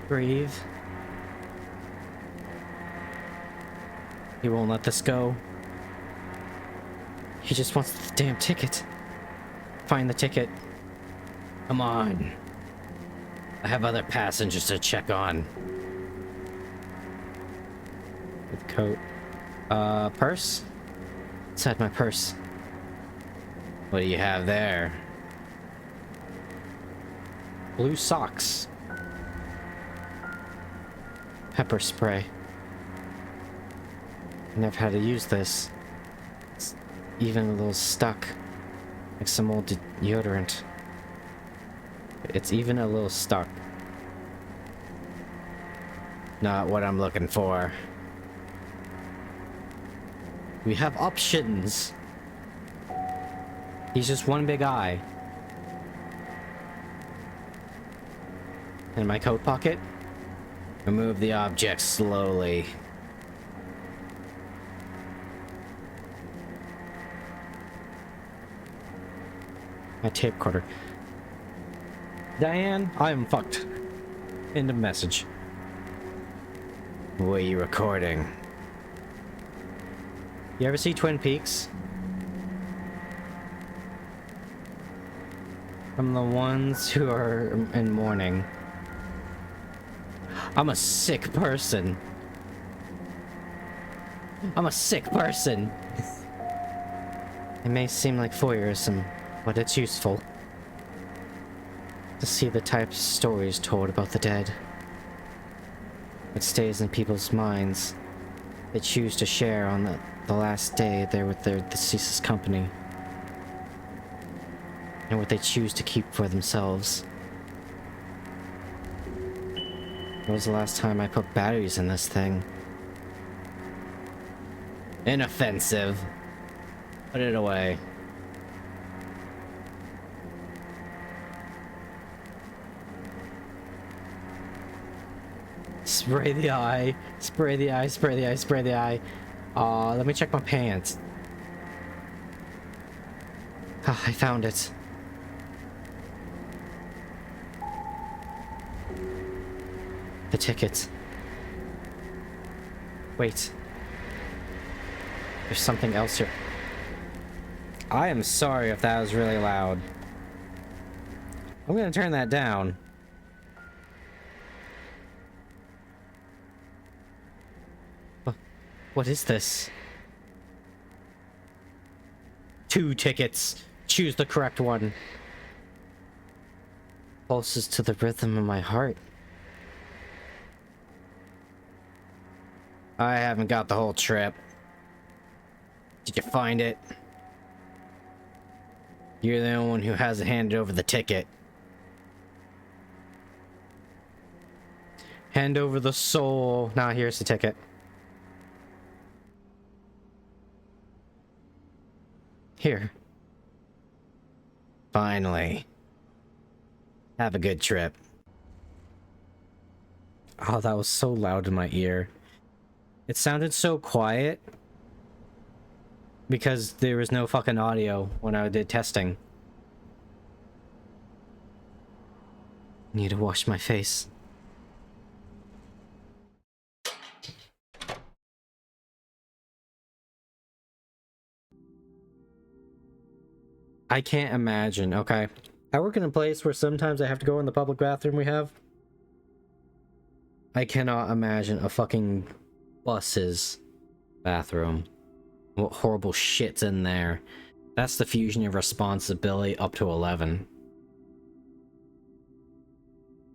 Breathe. He won't let this go. He just wants the damn ticket. Find the ticket. Come on. I have other passengers to check on. With coat. Purse? Inside my purse. What do you have there? Blue socks. Pepper spray. I never had to use this. It's even a little stuck. Like some old deodorant. It's even a little stuck. Not what I'm looking for. We have options. He's just one big eye. In my coat pocket? Remove the object slowly. My tape recorder. Diane, I'm fucked. End of message. What are you recording? You ever see Twin Peaks? From the ones who are in mourning. I'm a sick person. I'm a sick person. It may seem like voyeurism, but it's useful to see the types of stories told about the dead. It stays in people's minds. They choose to share on the last day they're with their deceased company. And what they choose to keep for themselves. When was the last time I put batteries in this thing? Inoffensive. Put it away. Spray the eye. Spray the eye, spray the eye, spray the eye. Let me check my pants. Ah, I found it. The ticket. Wait. There's something else here. I am sorry if that was really loud. I'm gonna turn that down. What is this? 2 tickets. Choose the correct one. Closest to the rhythm of my heart. I haven't got the whole trip. Did you find it? You're the only one who hasn't handed over the ticket. Hand over the soul. Now here's the ticket. Here. Finally. Have a good trip. Oh, that was so loud in my ear. It sounded so quiet because there was no fucking audio when I did testing. Need to wash my face. I can't imagine, okay? I work in a place where sometimes I have to go in the public bathroom we have. I cannot imagine a fucking bus's bathroom. What horrible shit's in there. That's the fusion of responsibility up to 11.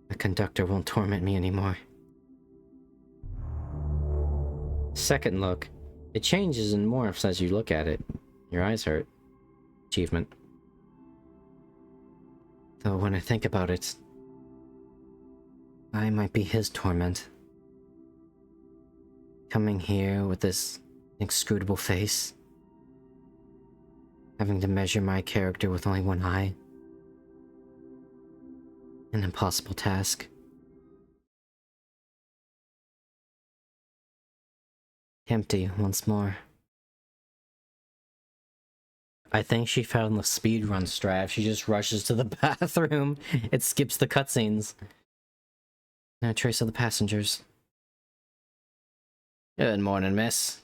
The conductor won't torment me anymore. Second look. It changes and morphs as you look at it. Your eyes hurt. Achievement. Though when I think about it, I might be his torment. Coming here with this inscrutable face. Having to measure my character with only one eye. An impossible task. Empty once more. I think she found the speedrun strat. She just rushes to the bathroom. It skips the cutscenes. No trace of the passengers. Good morning, miss.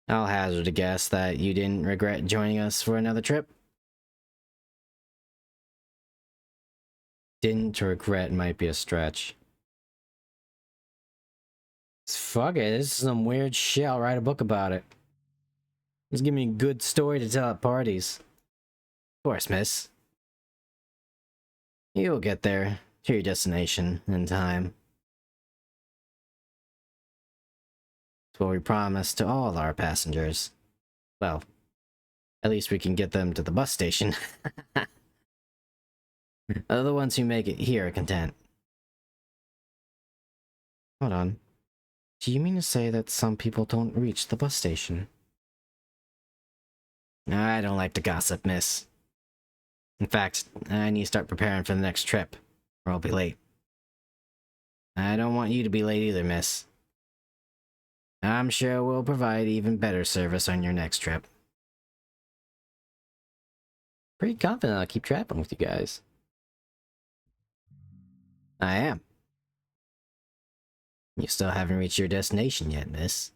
I'll hazard a guess that you didn't regret joining us for another trip. Didn't regret might be a stretch. Fuck it, this is some weird shit. I'll write a book about it. Just give me a good story to tell at parties. Of course, miss. You'll get there to your destination in time. It's what we promise to all our passengers. Well, at least we can get them to the bus station. The ones who make it here are content. Hold on. Do you mean to say that some people don't reach the bus station? I don't like to gossip, miss. In fact, I need to start preparing for the next trip, or I'll be late. I don't want you to be late either, miss. I'm sure we'll provide even better service on your next trip. Pretty confident I'll keep traveling with you guys. I am. You still haven't reached your destination yet, miss.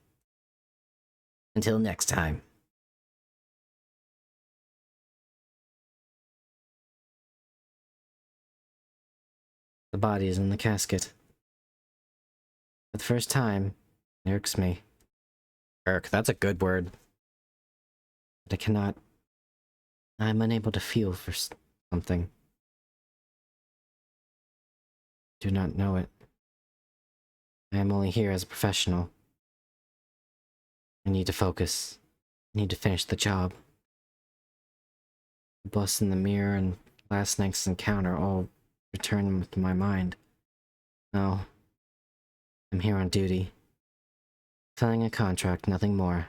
Until next time. The body is in the casket. For the first time, it irks me. Irk, that's a good word. But I cannot... I'm unable to feel for something. Do not know it. I am only here as a professional. I need to focus. I need to finish the job. The bus in the mirror and last night's encounter all return to my mind. No. I'm here on duty. Filling a contract, nothing more.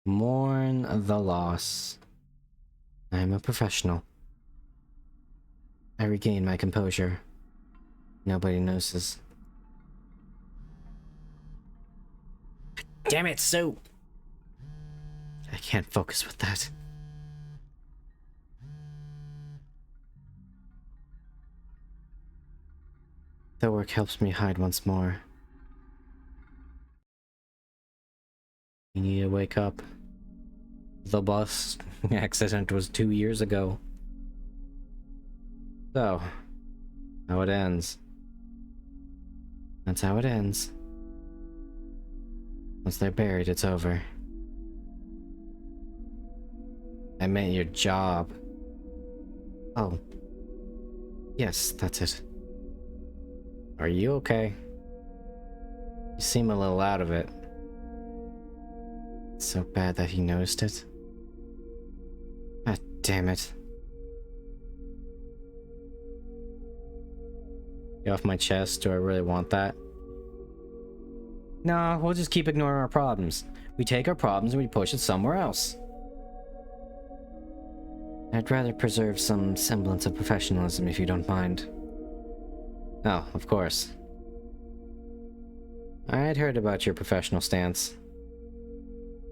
Mourn the loss. I am a professional. I regain my composure. Nobody notices. Damn it, Sue! I can't focus with that. The work helps me hide once more. You need to wake up. The bus accident was 2 years ago. So, how it ends. That's how it ends. Once they're buried, it's over. I meant your job. Oh. Yes, that's it. Are you okay? You seem a little out of it. It's so bad that he noticed it. God damn it. Get off my chest, do I really want that? No, we'll just keep ignoring our problems. We take our problems and we push it somewhere else. I'd rather preserve some semblance of professionalism if you don't mind. Oh, of course. I'd heard about your professional stance.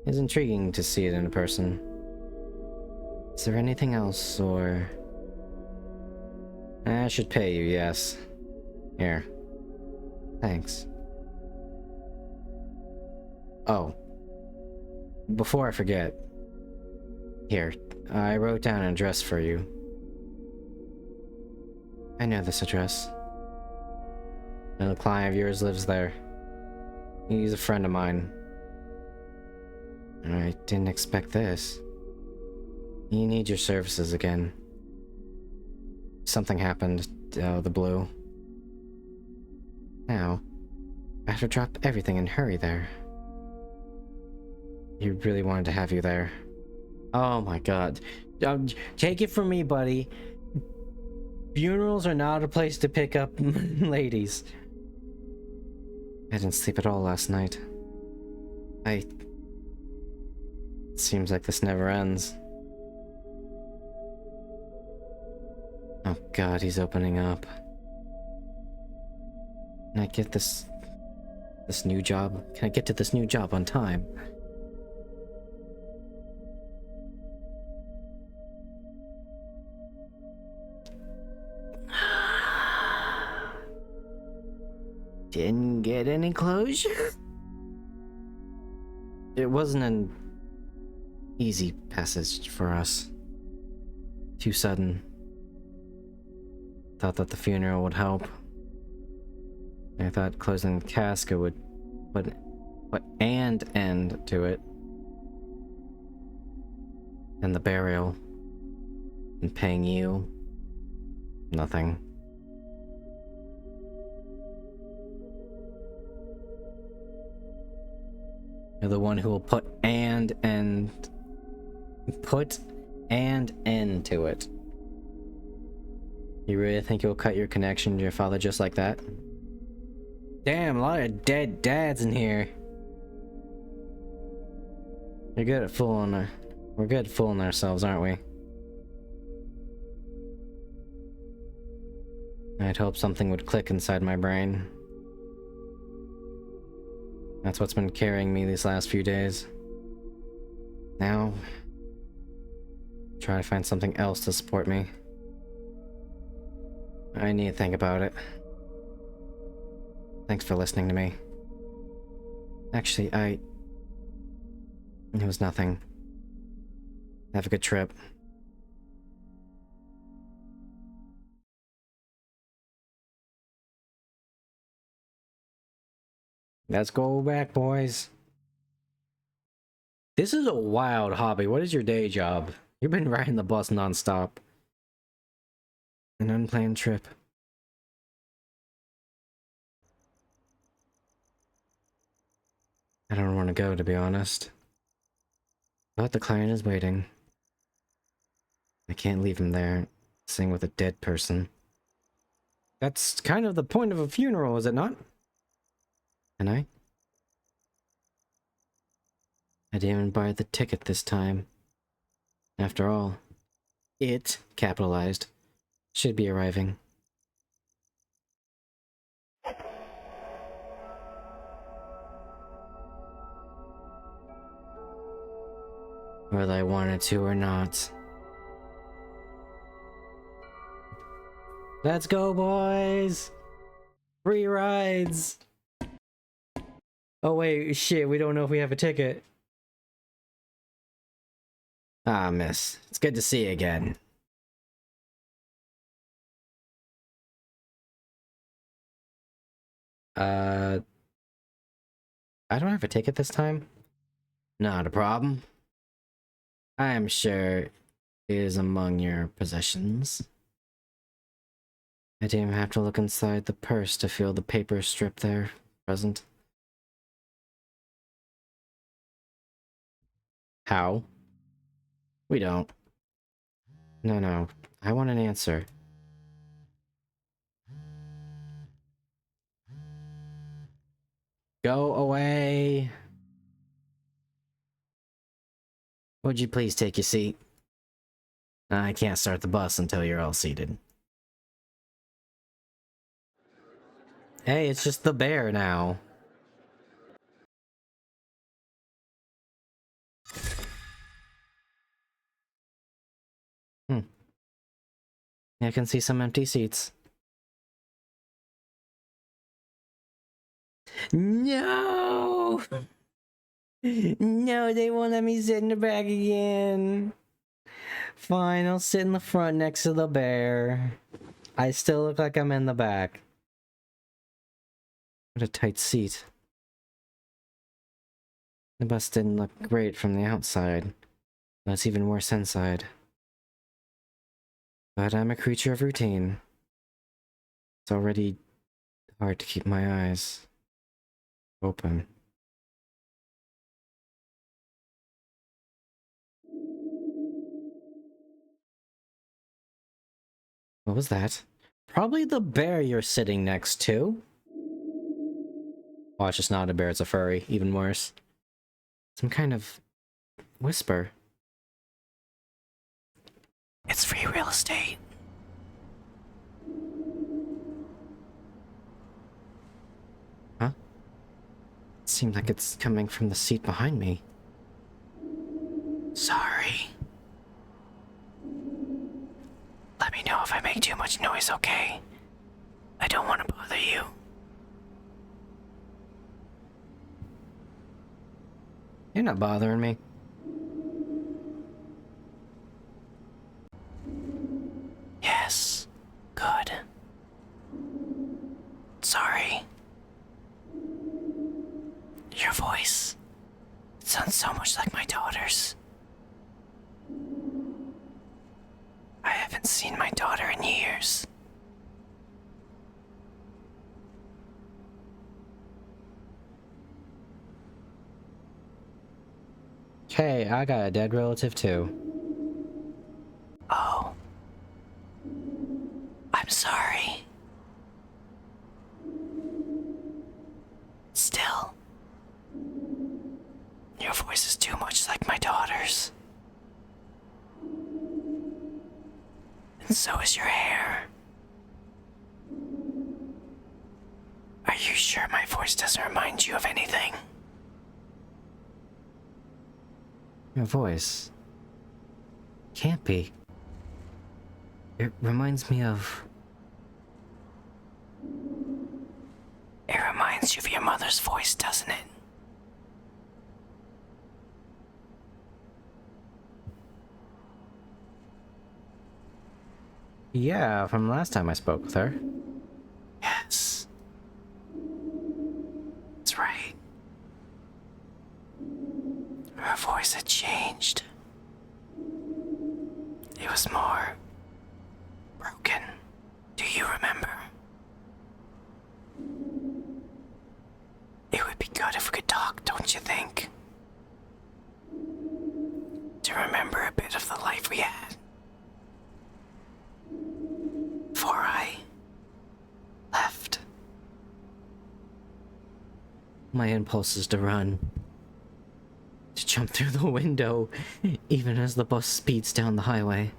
It's intriguing to see it in a person. Is there anything else, or... I should pay you, yes. Here. Thanks. Oh. Before I forget. Here, I wrote down an address for you. I know this address. A client of yours lives there. He's a friend of mine. I didn't expect this. You need your services again. Something happened out of the blue. Now, I have to drop everything and hurry there. He really wanted to have you there. Oh my god. Take it from me, buddy. Funerals are not a place to pick up ladies. I didn't sleep at all last night. It seems like this never ends. Oh god, he's opening up. Can I get this new job? Can I get to this new job on time? Didn't get any closure? It wasn't an easy passage for us. Too sudden. Thought that the funeral would help. I thought closing the casket would put an end to it. And the burial. And paying you. Nothing. You're the one who will put an end to it. You really think you'll cut your connection to your father just like that? Damn, a lot of dead dads in here. We're good at fooling ourselves, aren't we? I'd hope something would click inside my brain. That's what's been carrying me these last few days. Now, try to find something else to support me. I need to think about it. Thanks for listening to me. Actually, it was nothing. Have a good trip. Let's go back, boys. This is a wild hobby. What is your day job? You've been riding the bus non-stop. An unplanned trip. I don't want to go, to be honest. But the client is waiting. I can't leave him there, sitting with a dead person. That's kind of the point of a funeral, is it not? Can I? I didn't even buy the ticket this time. After all, it, capitalized, should be arriving. whether I wanted to or not. Let's go, boys! Free rides! Oh wait, shit, we don't know if we have a ticket. Ah, miss. It's good to see you again. I don't have a ticket this time. Not a problem. I am sure it is among your possessions. I didn't even have to look inside the purse to feel the paper strip there present. How? We don't. No. I want an answer. Go away! Would you please take your seat? I can't start the bus until you're all seated. Hey, it's just the bear now. I can see some empty seats. No! No, they won't let me sit in the back again. Fine, I'll sit in the front next to the bear. I still look like I'm in the back. What a tight seat. The bus didn't look great from the outside. But it's even worse inside. But I'm a creature of routine. It's already hard to keep my eyes open. What was that? Probably the bear you're sitting next to. Oh, it's just not a bear, it's a furry. Even worse. Some kind of whisper. It's free real estate. Huh? It seemed like it's coming from the seat behind me. Sorry. Let me know if I make too much noise, okay? I don't want to bother you. You're not bothering me. Yes. Good. Sorry. Your voice. It sounds so much like my daughter's. I haven't seen my daughter in years. Hey, I got a dead relative too. Oh. I'm sorry. Still. Your voice is too much like my daughter's. And so is your hair. Are you sure my voice doesn't remind you of anything? Your voice? Can't be. It reminds me of... It reminds you of your mother's voice, doesn't it? Yeah, from last time I spoke with her. Yes. That's right. Her voice had changed. It was more... broken. Do you remember? It would be good if we could talk, don't you think? To remember a bit of the life we had. Before I left. My impulse is to run. To jump through the window, even as the bus speeds down the highway.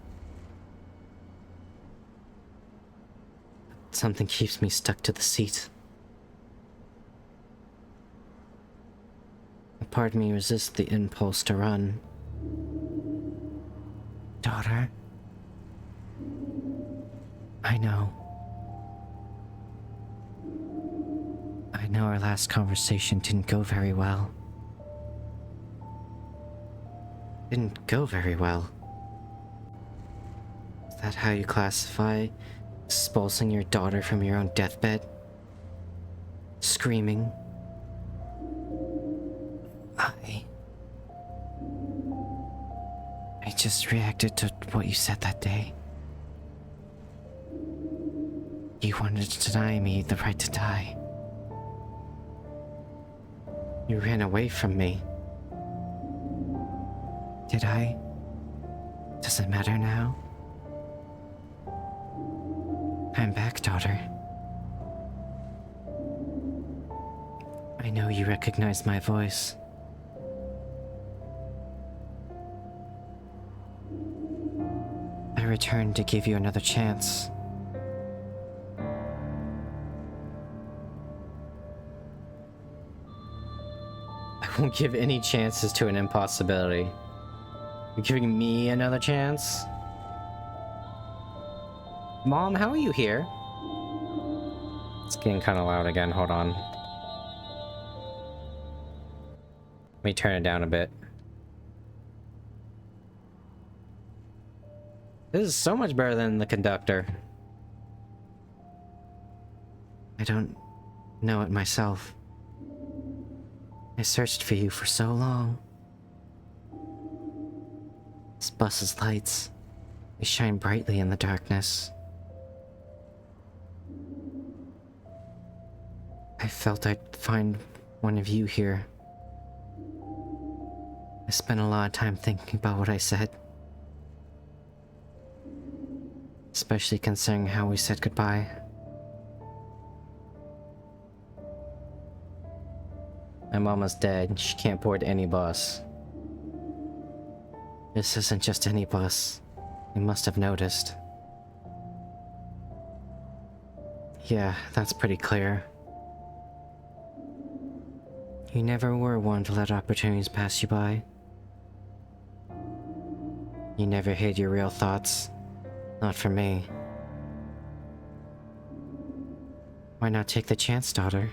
Something keeps me stuck to the seat. A part of me resists the impulse to run. Daughter. I know. I know our last conversation didn't go very well. Didn't go very well. Is that how you classify expulsing your daughter from your own deathbed? Screaming. I just reacted to what you said that day. You wanted to deny me the right to die. You ran away from me. Did I? Does it matter now? I'm back, daughter. I know you recognize my voice. I returned to give you another chance. I won't give any chances to an impossibility. You're giving me another chance? Mom, how are you here? It's getting kind of loud again, hold on. Let me turn it down a bit. This is so much better than the conductor. I don't know it myself. I searched for you for so long. This bus's lights, they shine brightly in the darkness. I felt I'd find one of you here. I spent a lot of time thinking about what I said. Especially considering how we said goodbye. My mama's dead. She can't board any bus. This isn't just any bus. You must have noticed. Yeah, that's pretty clear. You never were one to let opportunities pass you by. You never hid your real thoughts. Not for me. Why not take the chance, daughter?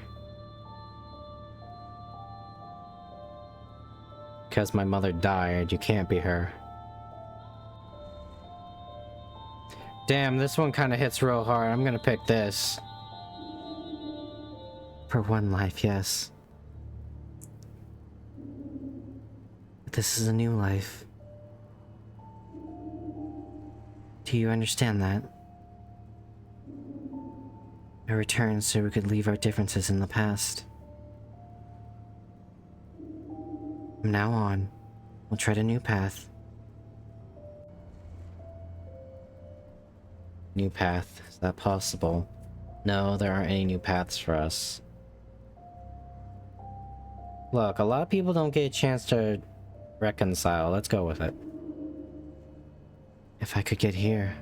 Because my mother died, you can't be her. Damn, this one kind of hits real hard. I'm gonna pick this. For one life, yes. But this is a new life. Do you understand that? I returned so we could leave our differences in the past. From now on, we'll tread a new path. New path? Is that possible? No, there aren't any new paths for us. Look, a lot of people don't get a chance to reconcile. Let's go with it. If I could get here.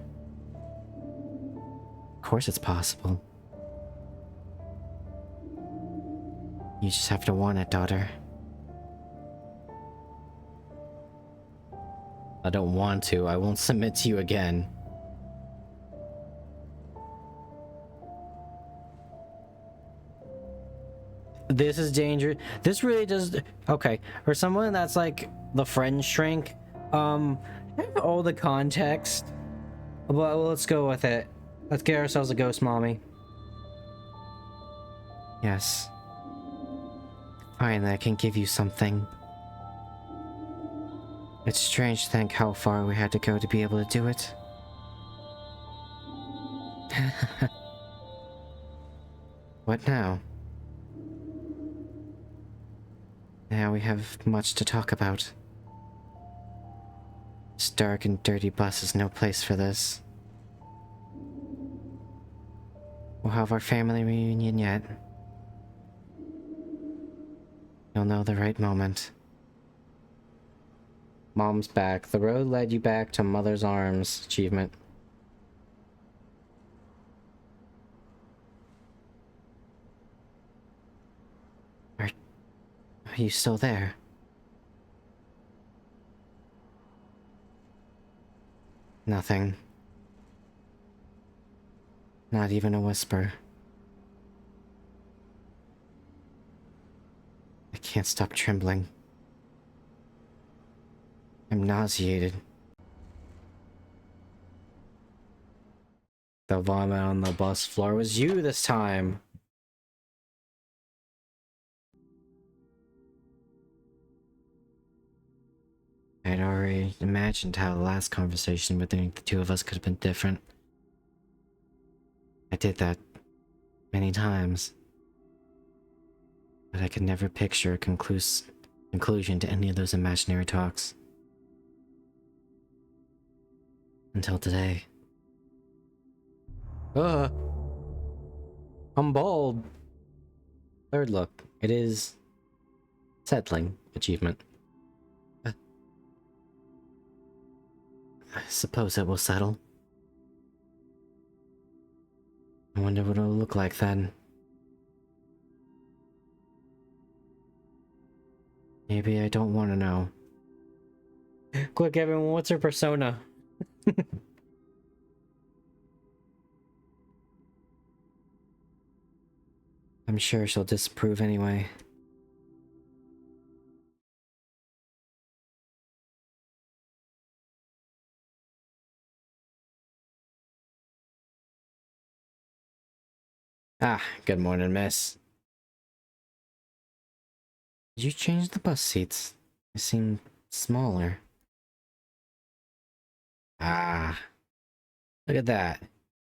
Of course it's possible. You just have to want it, daughter. I don't want to. I won't submit to you again. This is dangerous. This really does... Okay, for someone that's like the friend shrink, I have all the context, but let's go with it. Let's get ourselves a ghost mommy. Yes. Finally, I can give you something. It's strange to think how far we had to go to be able to do it. What now? Now we have much to talk about. This dark and dirty bus is no place for this. We'll have our family reunion yet. You'll know the right moment. Mom's back. The road led you back to Mother's arms. Achievement. Are you still there? Nothing. Not even a whisper. I can't stop trembling. I'm nauseated. The vomit on the bus floor was you this time. I'd already imagined how the last conversation between the two of us could have been different. I did that many times. But I could never picture a conclusion to any of those imaginary talks. Until today. I'm bald. Third look. It is settling achievement. I suppose it will settle. I wonder what it'll look like then. Maybe I don't want to know. Quick, everyone, what's her persona? I'm sure she'll disapprove anyway. Ah, good morning, miss. Did you change the bus seats? They seem smaller. Ah, look at that.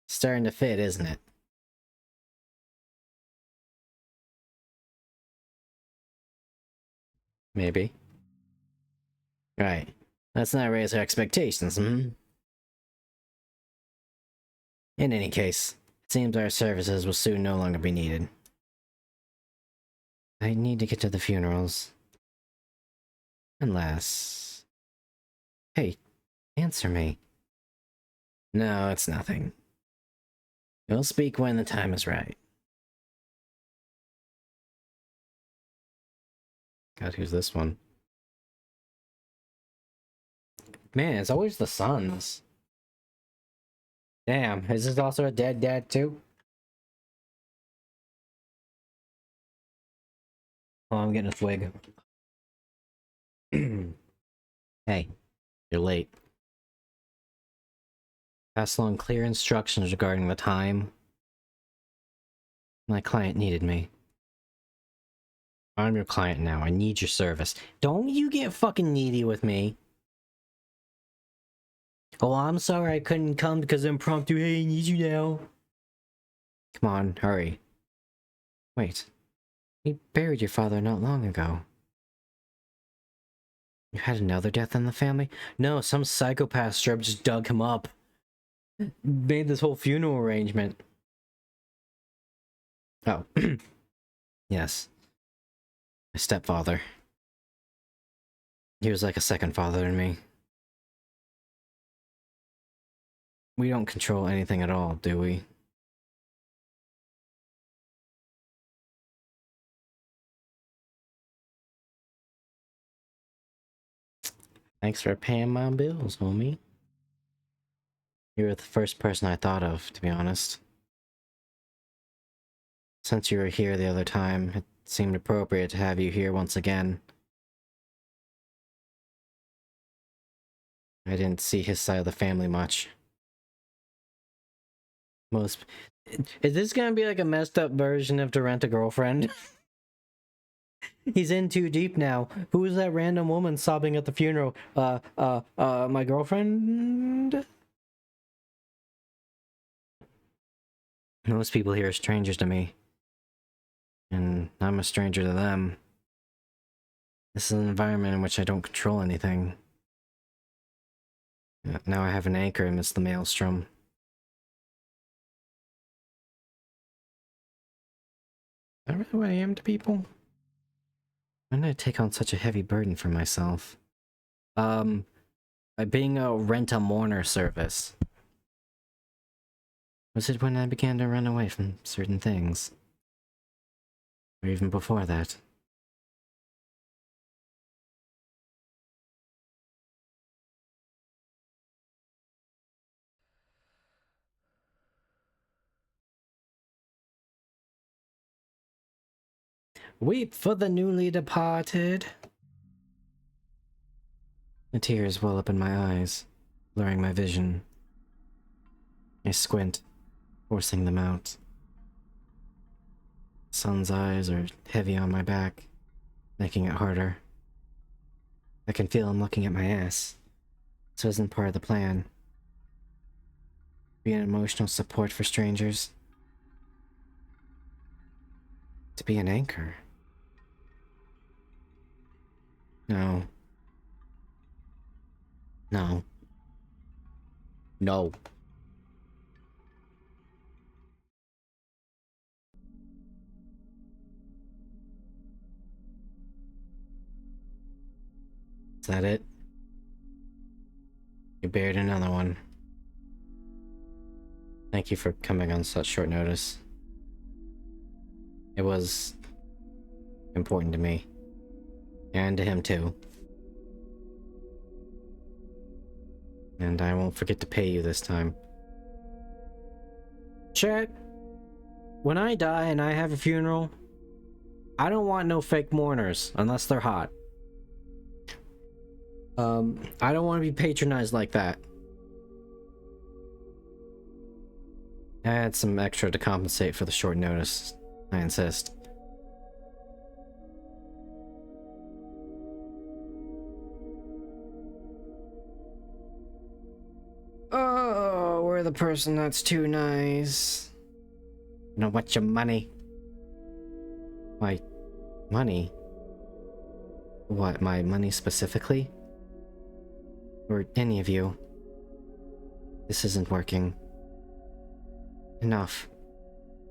Starting to fit, isn't it? Maybe. Right. Let's not raise our expectations, hmm? In any case, it seems our services will soon no longer be needed. I need to get to the funerals. Unless... Hey, answer me. No, it's nothing. We'll speak when the time is right. God, who's this one? Man, it's always the sons. Damn, is this also a dead dad too? Oh, I'm getting a swig. Hey, you're late. Pass along clear instructions regarding the time. My client needed me. I'm your client now. I need your service. Don't you get fucking needy with me. Oh, I'm sorry I couldn't come because impromptu. Hey, I need you now. Come on, hurry. Wait. We buried your father not long ago. You had another death in the family? No, some psychopath strip just dug him up. Made this whole funeral arrangement. Oh. Yes. My stepfather. He was like a second father to me. We don't control anything at all, do we? Thanks for paying my bills, homie. You were the first person I thought of, to be honest. Since you were here the other time, it seemed appropriate to have you here once again. I didn't see his side of the family much. Most... Is this gonna be like a messed up version of To Rent a Girlfriend? He's in too deep now. Who was that random woman sobbing at the funeral? My girlfriend? Most people here are strangers to me. And I'm a stranger to them. This is an environment in which I don't control anything. Now I have an anchor amidst the maelstrom. Is that really what I am to people? Why did I take on such a heavy burden for myself? By being a rent-a-mourner service. Was it when I began to run away from certain things? Or even before that? Weep for the newly departed. The tears well up in my eyes, blurring my vision. I squint, forcing them out. Sun's eyes are heavy on my back, making it harder. I can feel him looking at my ass. This wasn't part of the plan. Be an emotional support for strangers. To be an anchor. No. No. No. Is that it? You buried another one. Thank you for coming on such short notice. It was important to me. And to him too. And I won't forget to pay you this time. Chat, when I die and I have a funeral, I don't want no fake mourners unless they're hot. I don't want to be patronized like that. I had some extra to compensate for the short notice. I insist. Oh, we're the person that's too nice. You know what, your money? My money? What, my money specifically? Or any of you? This isn't working. Enough.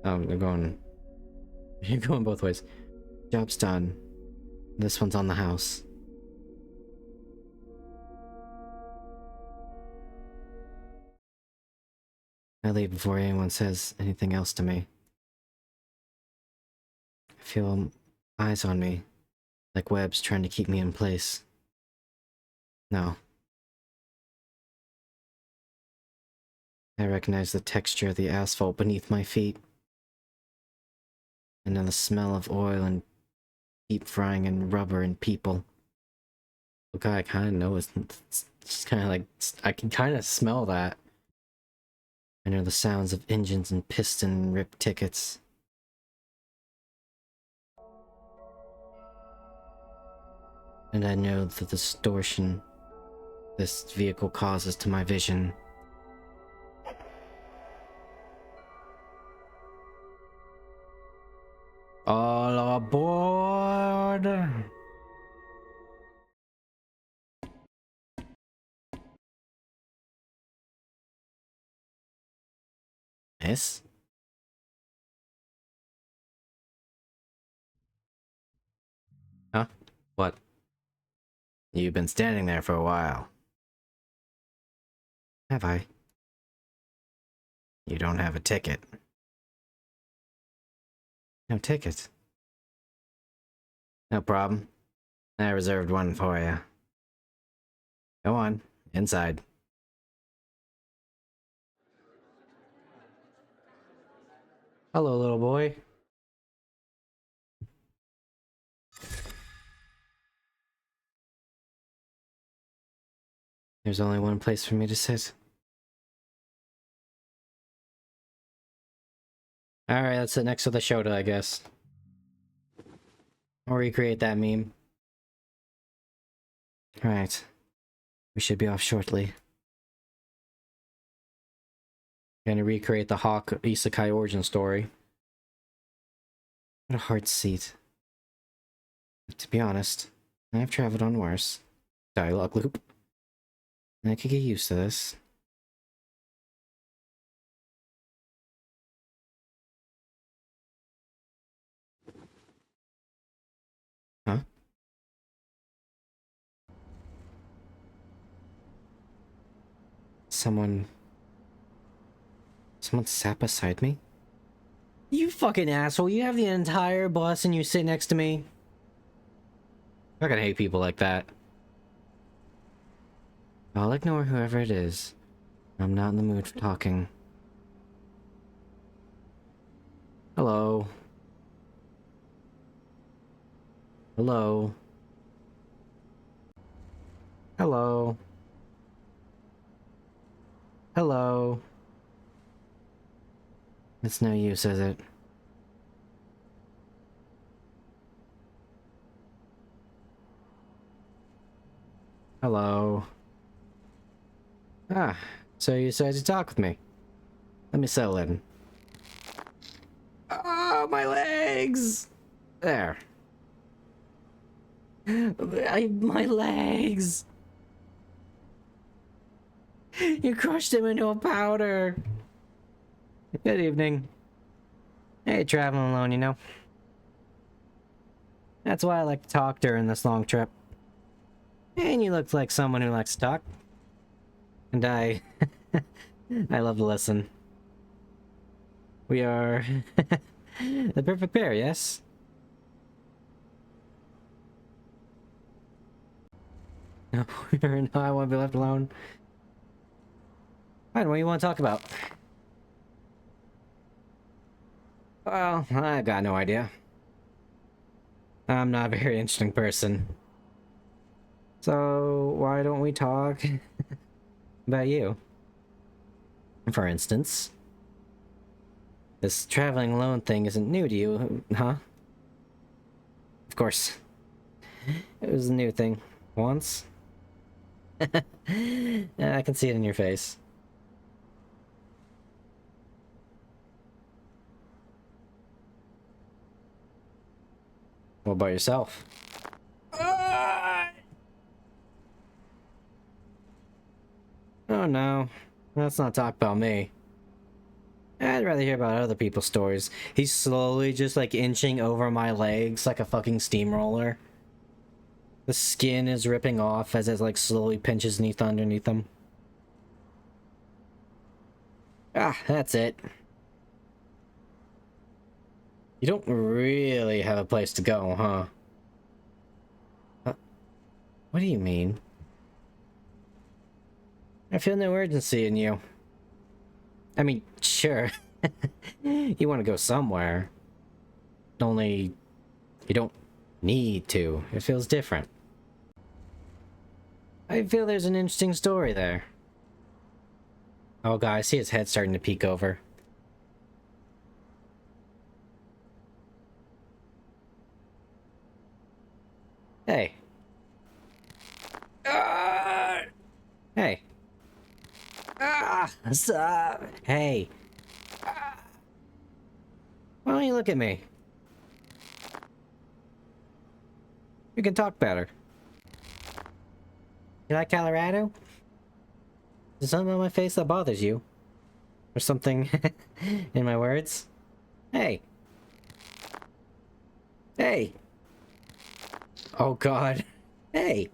Oh, you're going both ways. Job's done. This one's on the house. I leave before anyone says anything else to me. I feel eyes on me, like webs trying to keep me in place. No. I recognize the texture of the asphalt beneath my feet. And then the smell of oil and deep frying and rubber and people. Okay, I kind of know it's just kind of like, I can kind of smell that. I know the sounds of engines and piston ripped tickets. And I know the distortion this vehicle causes to my vision. All aboard! Miss? Huh? What? You've been standing there for a while. Have I? You don't have a ticket. No ticket. No problem. I reserved one for you. Go on, inside. Hello, little boy. There's only one place for me to sit. Alright, let's sit next to the Shota, I guess. Or recreate that meme. Alright. We should be off shortly. Gonna recreate the Hawk Isekai origin story. What a hard seat. But to be honest, I've traveled on worse. Dialogue loop. I could get used to this. Huh? Someone sat beside me? You fucking asshole, you have the entire bus and you sit next to me? I fucking hate people like that. I'll ignore whoever it is. I'm not in the mood for talking. Hello. Hello? Hello? Hello? It's no use, is it? Hello? Ah, so you decided to talk with me. Let me settle in. Oh, my legs! There. My legs! You crushed him into a powder! Good evening. Hey, traveling alone, you know. That's why I like to talk during this long trip. And you look like someone who likes to talk. And I love to listen. We are the perfect pair, yes? No, I want to be left alone. Fine, what do you want to talk about? Well, I got no idea. I'm not a very interesting person. So, why don't we talk about you? For instance, this traveling alone thing isn't new to you, huh? Of course. It was a new thing. Once. I can see it in your face. What about yourself? Oh no, let's not talk about me. I'd rather hear about other people's stories. He's slowly just like inching over my legs like a fucking steamroller. The skin is ripping off as it like slowly pinches underneath them. Ah, that's it. You don't really have a place to go, huh? What do you mean? I feel no urgency in you. I mean, sure. You want to go somewhere. Only, you don't need to. It feels different. I feel there's an interesting story there. Oh god, I see his head starting to peek over. Hey. Hey. Stop. Hey. Why don't you look at me? We can talk better. You like Colorado? Is there something on my face that bothers you? Or something in my words? Hey. Hey. Oh god. Hey.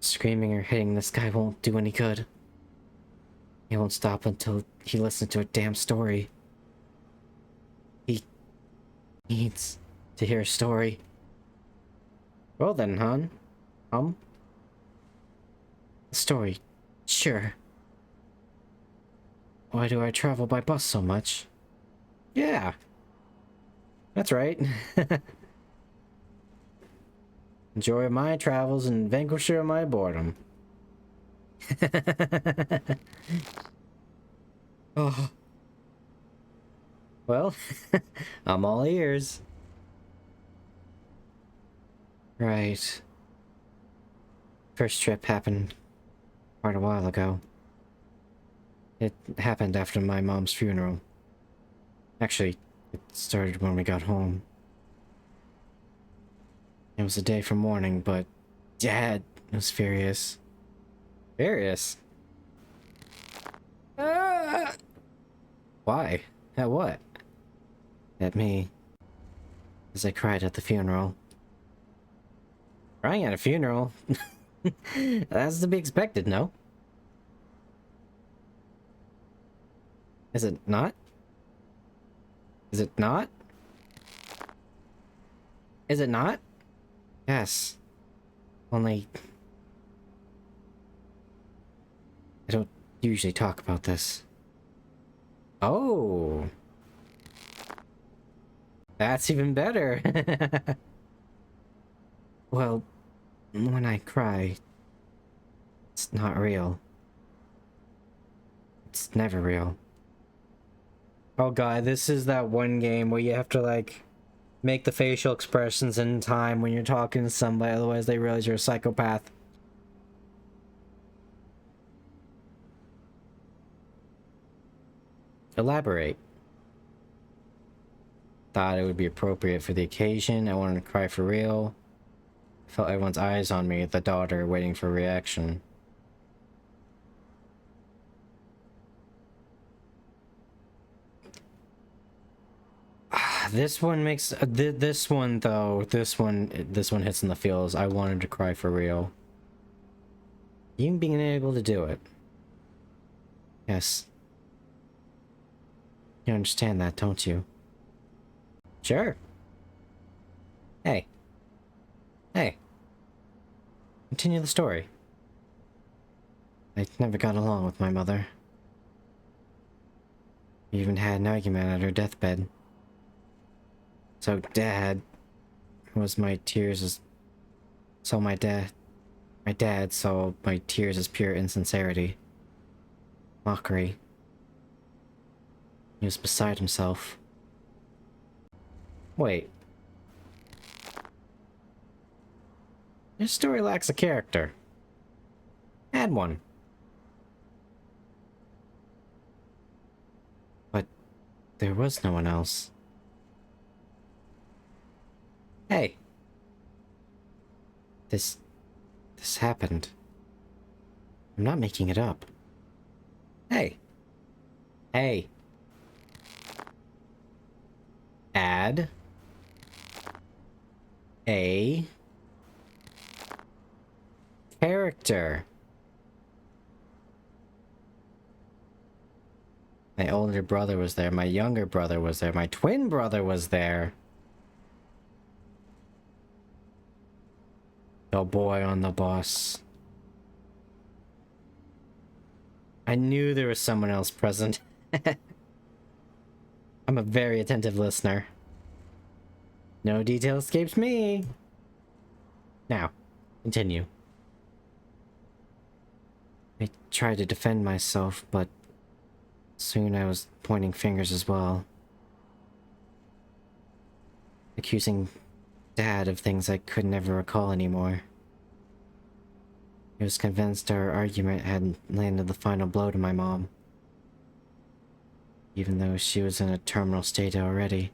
Screaming or hitting this guy won't do any good. He won't stop until he listens to a damn story. He needs to hear a story. Well then, hon. A story. Sure. Why do I travel by bus so much? Yeah. That's right. Enjoy my travels and vanquisher of my boredom. Oh. Well, I'm all ears. Right. First trip happened quite a while ago. It happened after my mom's funeral. Actually, it started when we got home. It was a day for mourning, but Dad was furious. Furious? Ah! Why? At what? At me. As I cried at the funeral. Crying at a funeral? That's to be expected, no? Is it not? Is it not? Is it not? Yes. Only... I don't usually talk about this. Oh! That's even better. Well, when I cry, it's not real. It's never real. Oh god, this is that one game where you have to like make the facial expressions in time when you're talking to somebody, otherwise they realize you're a psychopath. Elaborate. Thought it would be appropriate for the occasion. I wanted to cry for real. Felt everyone's eyes on me, the daughter, waiting for a reaction. This one makes this one though. This one hits in the feels. I wanted to cry for real. Even being able to do it. Yes. You understand that, don't you? Sure. Hey. Hey. Continue the story. I never got along with my mother. We even had an argument at her deathbed. So Dad was my tears as... So my dad saw my tears as pure insincerity. Mockery. He was beside himself. Wait. This story lacks a character. Add one. But there was no one else. Hey. This happened. I'm not making it up. Hey. Hey. Add a character. My older brother was there, my younger brother was there, my twin brother was there. The boy on the bus. I knew there was someone else present. I'm a very attentive listener. No detail escapes me. Now, continue. I tried to defend myself, but soon I was pointing fingers as well. Accusing Dad of things I could never recall anymore. I was convinced our argument had landed the final blow to my mom. Even though she was in a terminal state already.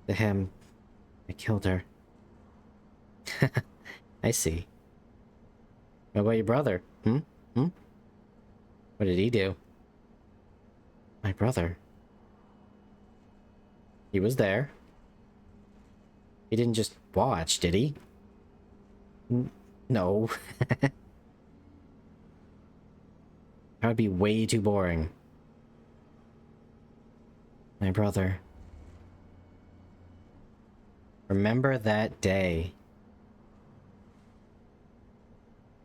To him, I killed her. I see. What about your brother? Hmm? What did he do? My brother. He was there. He didn't just watch, did he? No. That would be way too boring. My brother. Remember that day.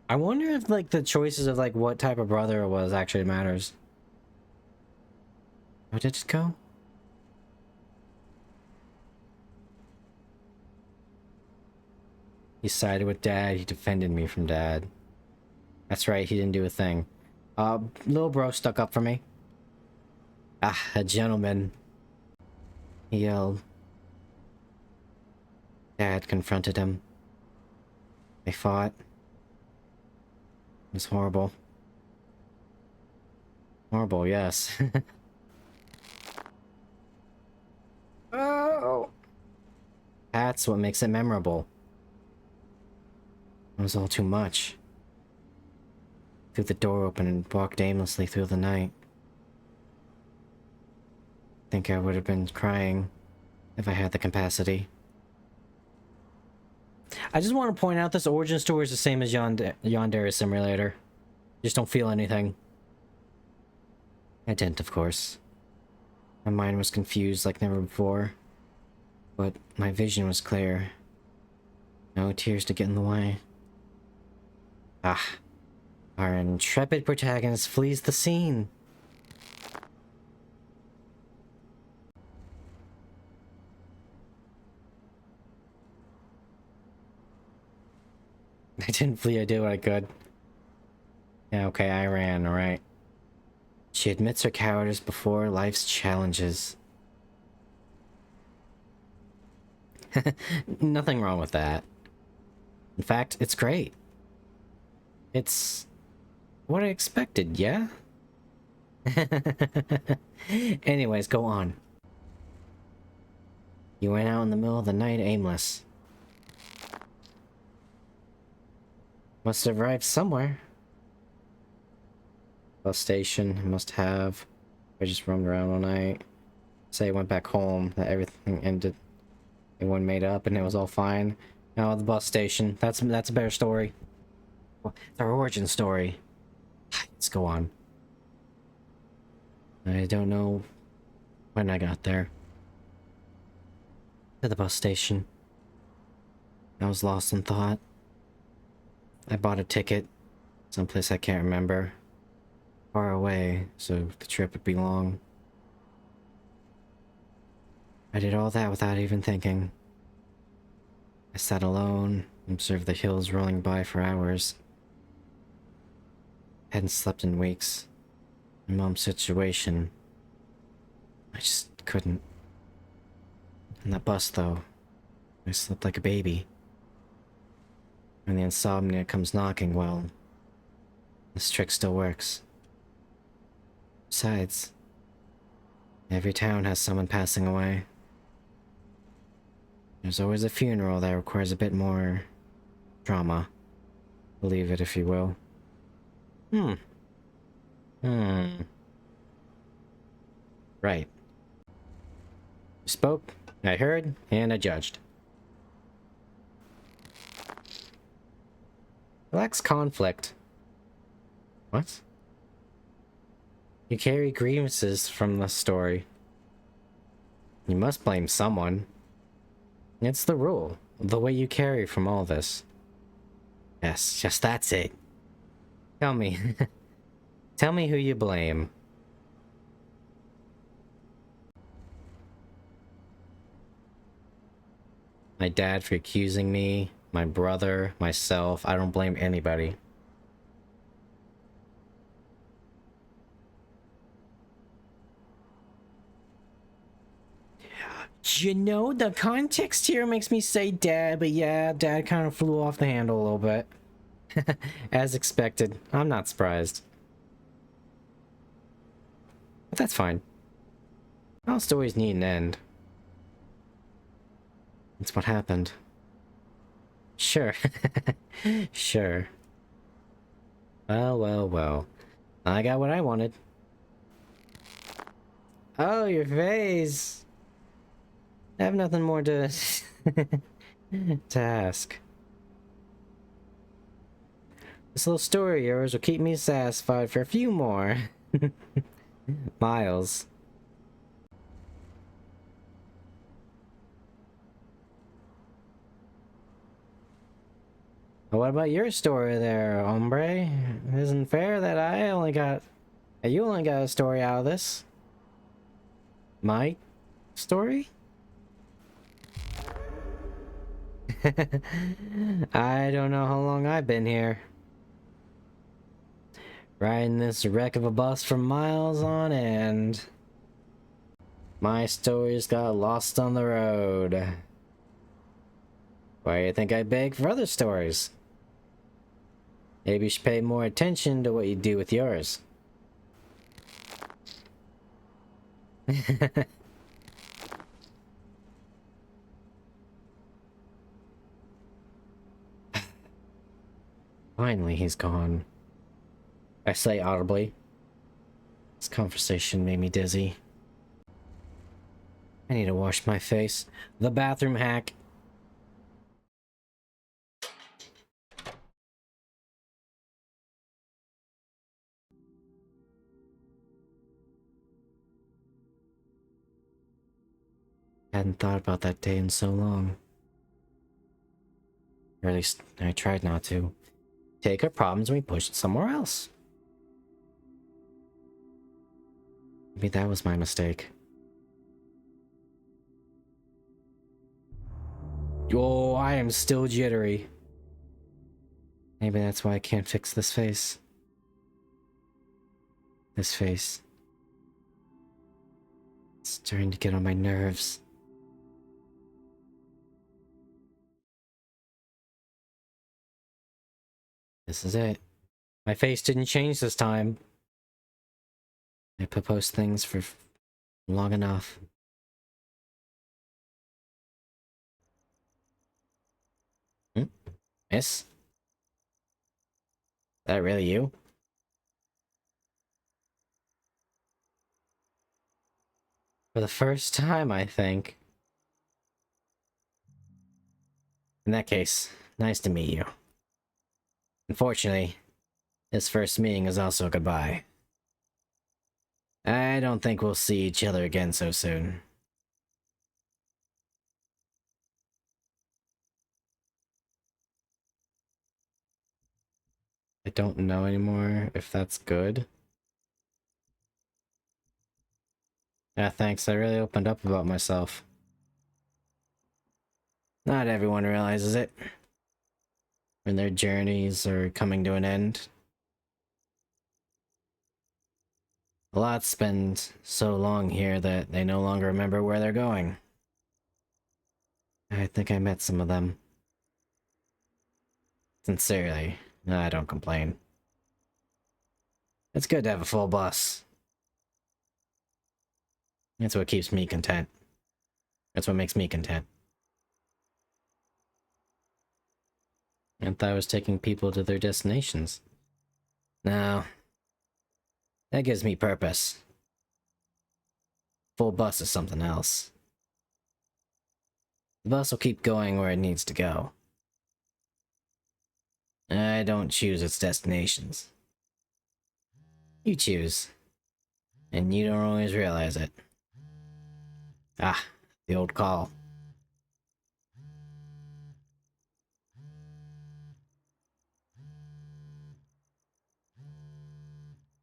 I wonder if, like, the choices of, like, what type of brother it was actually matters. How did it go? He sided with Dad, he defended me from Dad. That's right, he didn't do a thing. Little bro stuck up for me. Ah, a gentleman. He yelled. Dad confronted him. They fought. It was horrible. Horrible, yes. Oh! That's what makes it memorable. It was all too much. Threw the door open and walked aimlessly through the night. Think I would have been crying if I had the capacity. I just want to point out this origin story is the same as Yandere Simulator. Just don't feel anything. I didn't, of course. My mind was confused like never before. But my vision was clear. No tears to get in the way. Ah. Our intrepid protagonist flees the scene. I didn't flee, I did what I could. Yeah, okay, I ran, alright. She admits her cowardice before life's challenges. Nothing wrong with that. In fact, it's great. It's what I expected, yeah? Anyways, go on. You went out in the middle of the night aimless. Must have arrived somewhere. Bus station, must have. I just roamed around all night. Say I went back home, that everything ended. Everyone made up and it was all fine. Now the bus station. That's a better story. Well, it's our origin story. Let's go on. I don't know when I got there. To the bus station. I was lost in thought. I bought a ticket. Someplace I can't remember. Far away, so the trip would be long. I did all that without even thinking. I sat alone, observed the hills rolling by for hours. Hadn't slept in weeks. My mom's situation. I just couldn't. On that bus, though, I slept like a baby. When the insomnia comes knocking, well, this trick still works. Besides, every town has someone passing away. There's always a funeral that requires a bit more drama. Believe it if you will. Right. You spoke, I heard, and I judged. Lacks conflict. What? You carry grievances from the story. You must blame someone. It's the rule, the way you carry from all this. Yes, just that's it. Tell me. Tell me who you blame. My dad for accusing me, my brother, myself. I don't blame anybody. You know, the context here makes me say dad, but yeah, dad kind of flew off the handle a little bit. As expected. I'm not surprised. But that's fine. All stories need an end. That's what happened. Sure. Sure. Well. I got what I wanted. Oh, your face! I have nothing more to... to ask. This little story of yours will keep me satisfied for a few more... miles. What about your story there, hombre? Isn't fair that you only got a story out of this. My story? I don't know how long I've been here. Riding this wreck of a bus for miles on end. My stories got lost on the road. Why do you think I beg for other stories? Maybe you should pay more attention to what you do with yours. Finally, he's gone. I say audibly. This conversation made me dizzy. I need to wash my face. The bathroom hack. Hadn't thought about that day in so long. Or at least, I tried not to. Take our problems and we push it somewhere else. Maybe that was my mistake. Oh, I am still jittery. Maybe that's why I can't fix this face. This face. It's starting to get on my nerves. This is it. My face didn't change this time. I proposed things for long enough. Miss? Is that really you? For the first time, I think. In that case, nice to meet you. Unfortunately, this first meeting is also a goodbye. I don't think we'll see each other again so soon. I don't know anymore if that's good. Yeah, thanks. I really opened up about myself. Not everyone realizes it when their journeys are coming to an end. A lot spend so long here that they no longer remember where they're going. I think I met some of them. Sincerely, I don't complain. It's good to have a full bus. That's what keeps me content. That's what makes me content. I thought I was taking people to their destinations. No. That gives me purpose. Full bus is something else. The bus will keep going where it needs to go. I don't choose its destinations. You choose. And you don't always realize it. Ah, the old call.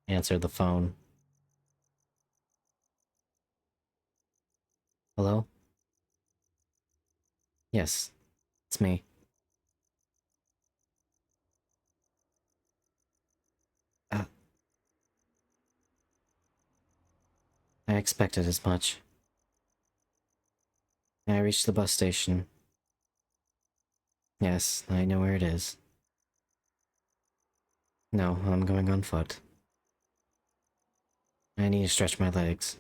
Answer the phone. Hello? Yes, it's me. Uh, I expected as much. I reached the bus station. Yes, I know where it is. No, I'm going on foot. I need to stretch my legs.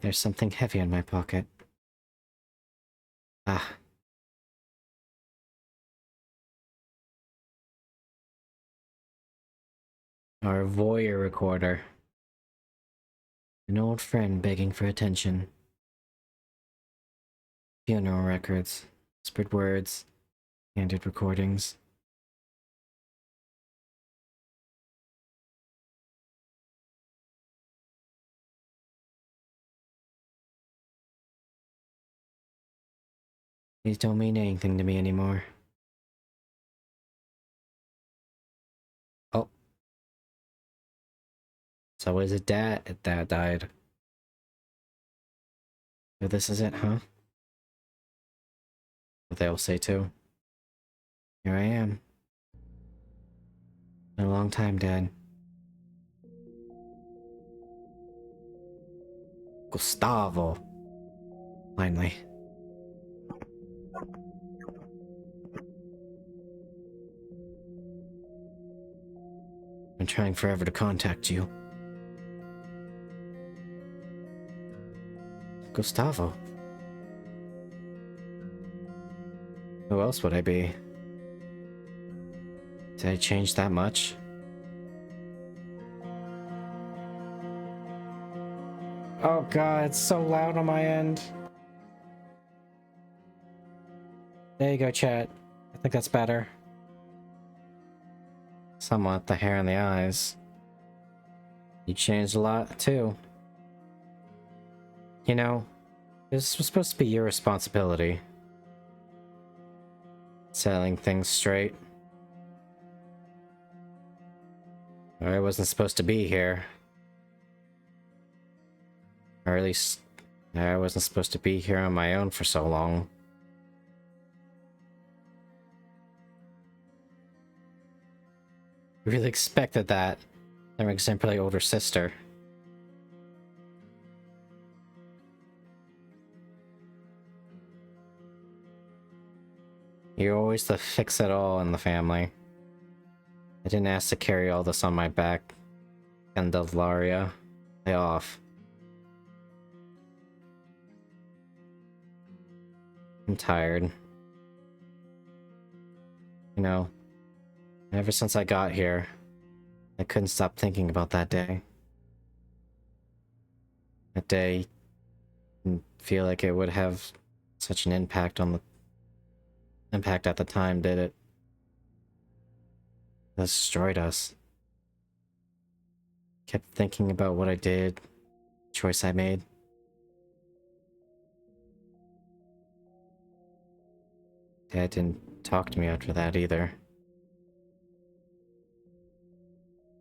There's something heavy in my pocket. Ah. Our voyeur recorder. An old friend begging for attention. Funeral records. Whispered words. Candid recordings. These don't mean anything to me anymore. Oh. So was it Dad that died? So this is it, huh? What they'll say too. Here I am. Been a long time, Dad. Gustavo. Finally. Been trying forever to contact you. Gustavo. Who else would I be? Did I change that much? Oh god, it's so loud on my end. There you go, chat. I think that's better. Somewhat, the hair and the eyes. You changed a lot, too. You know, this was supposed to be your responsibility. Selling things straight. Or I wasn't supposed to be here. Or at least I wasn't supposed to be here on my own for so long. Really expected that. I'm an exemplary older sister. You're always the fix-it-all in the family. I didn't ask to carry all this on my back. Candelaria, lay off. I'm tired. You know, ever since I got here, I couldn't stop thinking about that day. That day didn't feel like it would have such an impact on the impact at the time, did it? It destroyed us. Kept thinking about what I did, choice I made. Dad didn't talk to me after that either.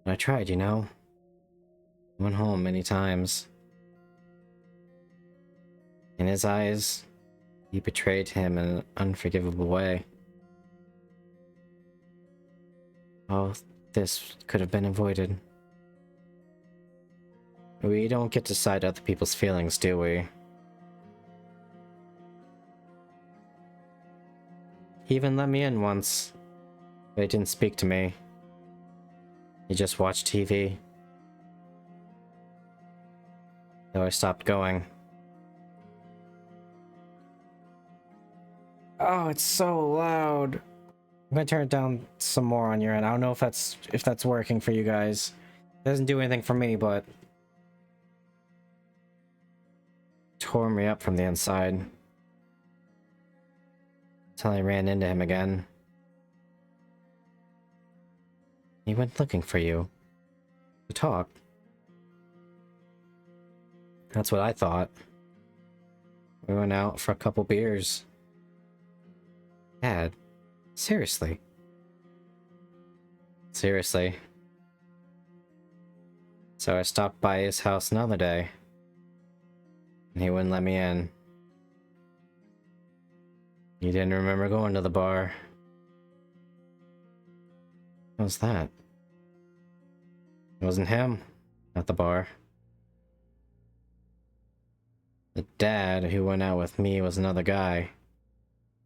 But I tried, you know? Went home many times. In his eyes, he betrayed him in an unforgivable way. All this could have been avoided. We don't get to decide other people's feelings, do we? He even let me in once, but he didn't speak to me. He just watched TV. So I stopped going. Oh, it's so loud. I'm gonna turn it down some more on your end. I don't know if that's working for you guys. It doesn't do anything for me, but tore me up from the inside. Until I ran into him again. He went looking for you. To talk. That's what I thought. We went out for a couple beers. Dad, seriously. Seriously. So I stopped by his house another day. And he wouldn't let me in. He didn't remember going to the bar. What was that? It wasn't him at the bar. The dad who went out with me was another guy.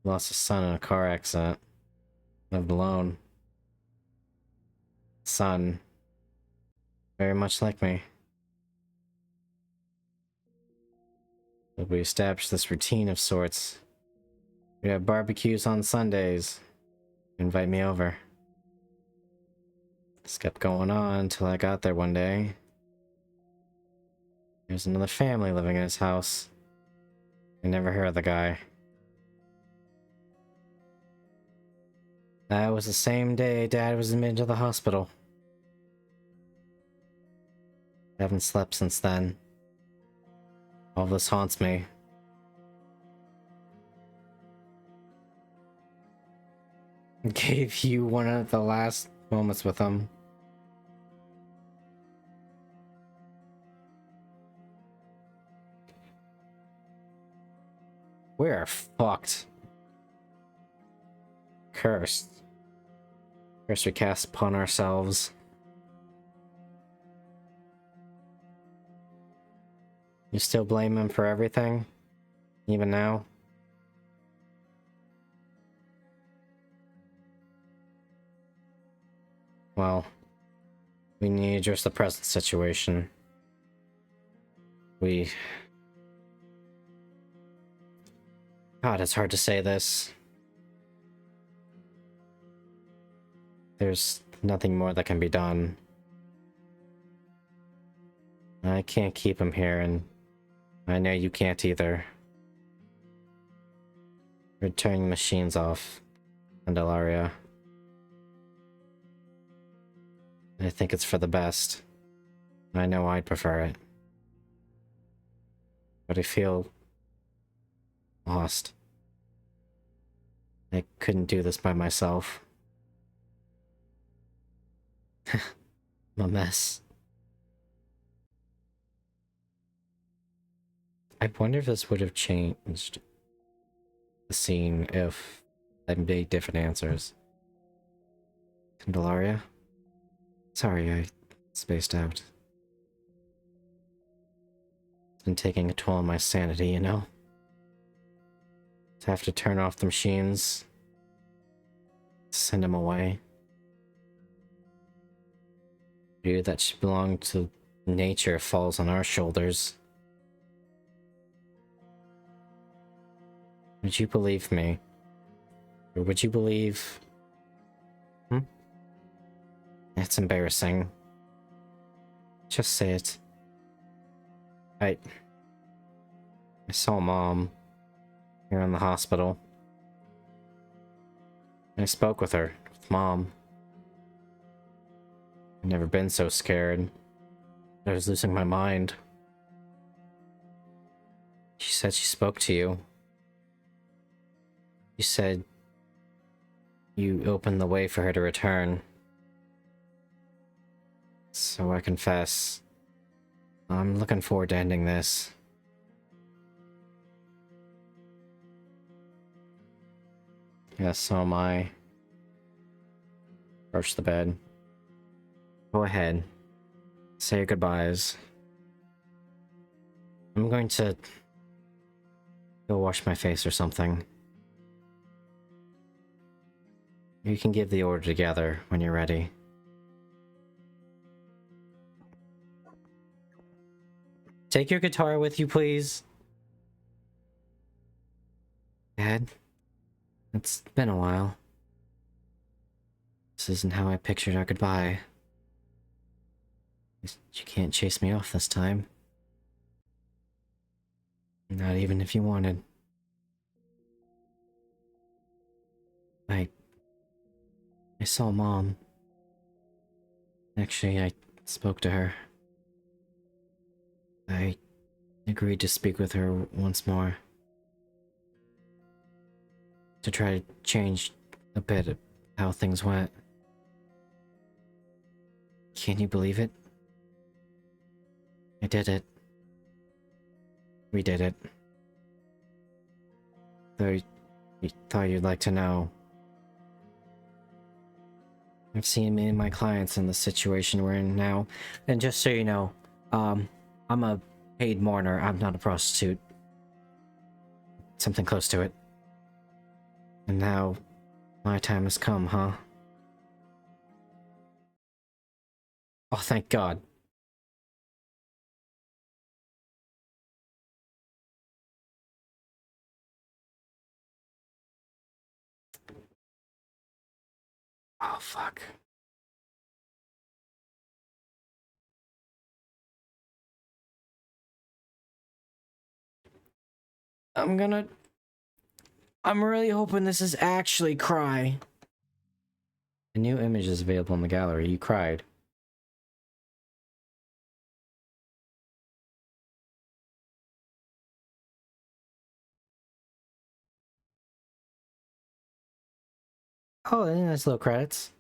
Lost his son in a car accident. Lived alone. Son. Very much like me. But we established this routine of sorts. We'd have barbecues on Sundays. Invite me over. This kept going on until I got there one day. There's another family living in his house. I never heard of the guy. That was the same day Dad was admitted to the hospital. I haven't slept since then. All this haunts me. Gave you one of the last moments with him. We're fucked. Cursed. Curse we cast upon ourselves. You still blame him for everything? Even now? Well, we need to address the present situation. God, it's hard to say this. There's nothing more that can be done. I can't keep him here, and I know you can't either. We're turning machines off, Candelaria. I think it's for the best. I know I'd prefer it. But I feel lost. I couldn't do this by myself. I'm a mess. I wonder if this would have changed the scene if I made different answers. Candelaria? Sorry, I spaced out. It's been taking a toll on my sanity, you know? To have to turn off the machines, send them away. The duty that should belong to nature falls on our shoulders. Would you believe me? Or would you believe... It's embarrassing. Just say it. I saw Mom here in the hospital. I spoke with her, with Mom. I've never been so scared. I was losing my mind. She said she spoke to you. You said you opened the way for her to return. So I confess, I'm looking forward to ending this. Yes, so am I. Approach the bed. Go ahead. Say your goodbyes. I'm going to go wash my face or something. You can give the order together when you're ready. Take your guitar with you, please. Dad, it's been a while. This isn't how I pictured our goodbye. You can't chase me off this time. Not even if you wanted. I saw Mom. Actually, I spoke to her. I agreed to speak with her once more. To try to change a bit of how things went. Can you believe it? I did it. We did it. Though you thought you'd like to know. I've seen many of my clients in the situation we're in now. And just so you know, I'm a paid mourner. I'm not a prostitute. Something close to it. And now, my time has come, huh? Oh, thank God. Oh, fuck. I'm really hoping this is actually Cry. A new image is available in the gallery. You cried. Oh, nice little credits.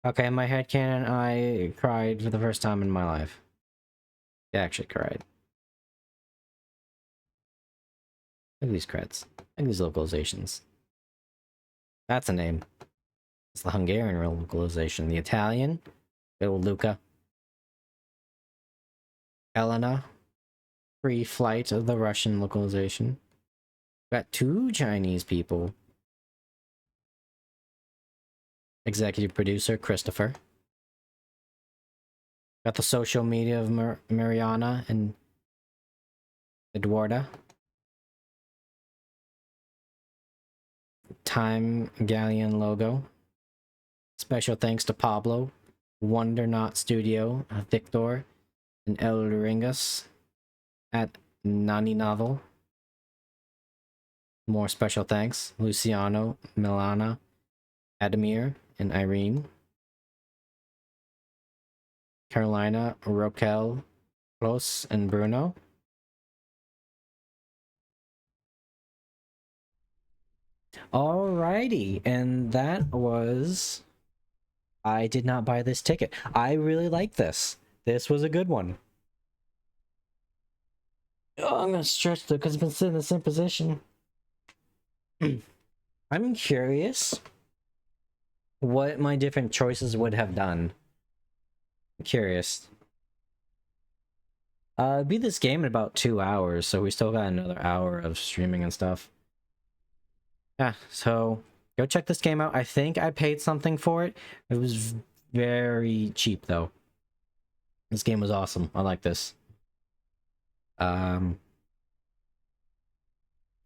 Okay, in my headcanon, I cried for the first time in my life. I actually cried. Look at these credits. Look at these localizations. That's a name. It's the Hungarian localization. The Italian, little Luca. Elena. Free Flight of the Russian localization. Got 2 Chinese people. Executive producer, Christopher. Got the social media of Mariana and Eduarda. Time Galleon logo. Special thanks to Pablo, Wondernaut Studio, Victor, and El Ringas at Nani Novel. More special thanks, Luciano, Milana, Adamir, and Irene. Carolina, Roquel, Ros, and Bruno. Alrighty, and that was... I did not buy this ticket. I really like this. This was a good one. Oh, I'm gonna stretch though because I've been sitting in the same position. I'm curious what my different choices would have done. I'm curious. Beat this game in about 2 hours, so we still got another hour of streaming and stuff. Yeah, so go check this game out. I think I paid something for it. It was very cheap though. This game was awesome. I like this. Um,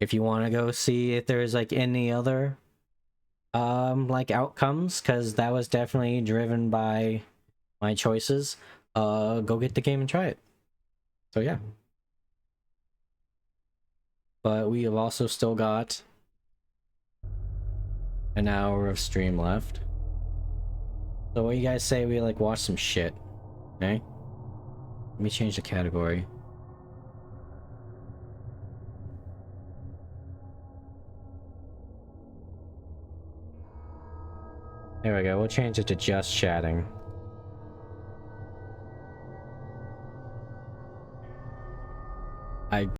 if you want to go see if there's like any other like outcomes, because that was definitely driven by my choices, go get the game and try it. So yeah. But we have also still got an hour of stream left. So what you guys say we like watch some shit, okay? Let me change the category. There we go, we'll change it to just chatting. I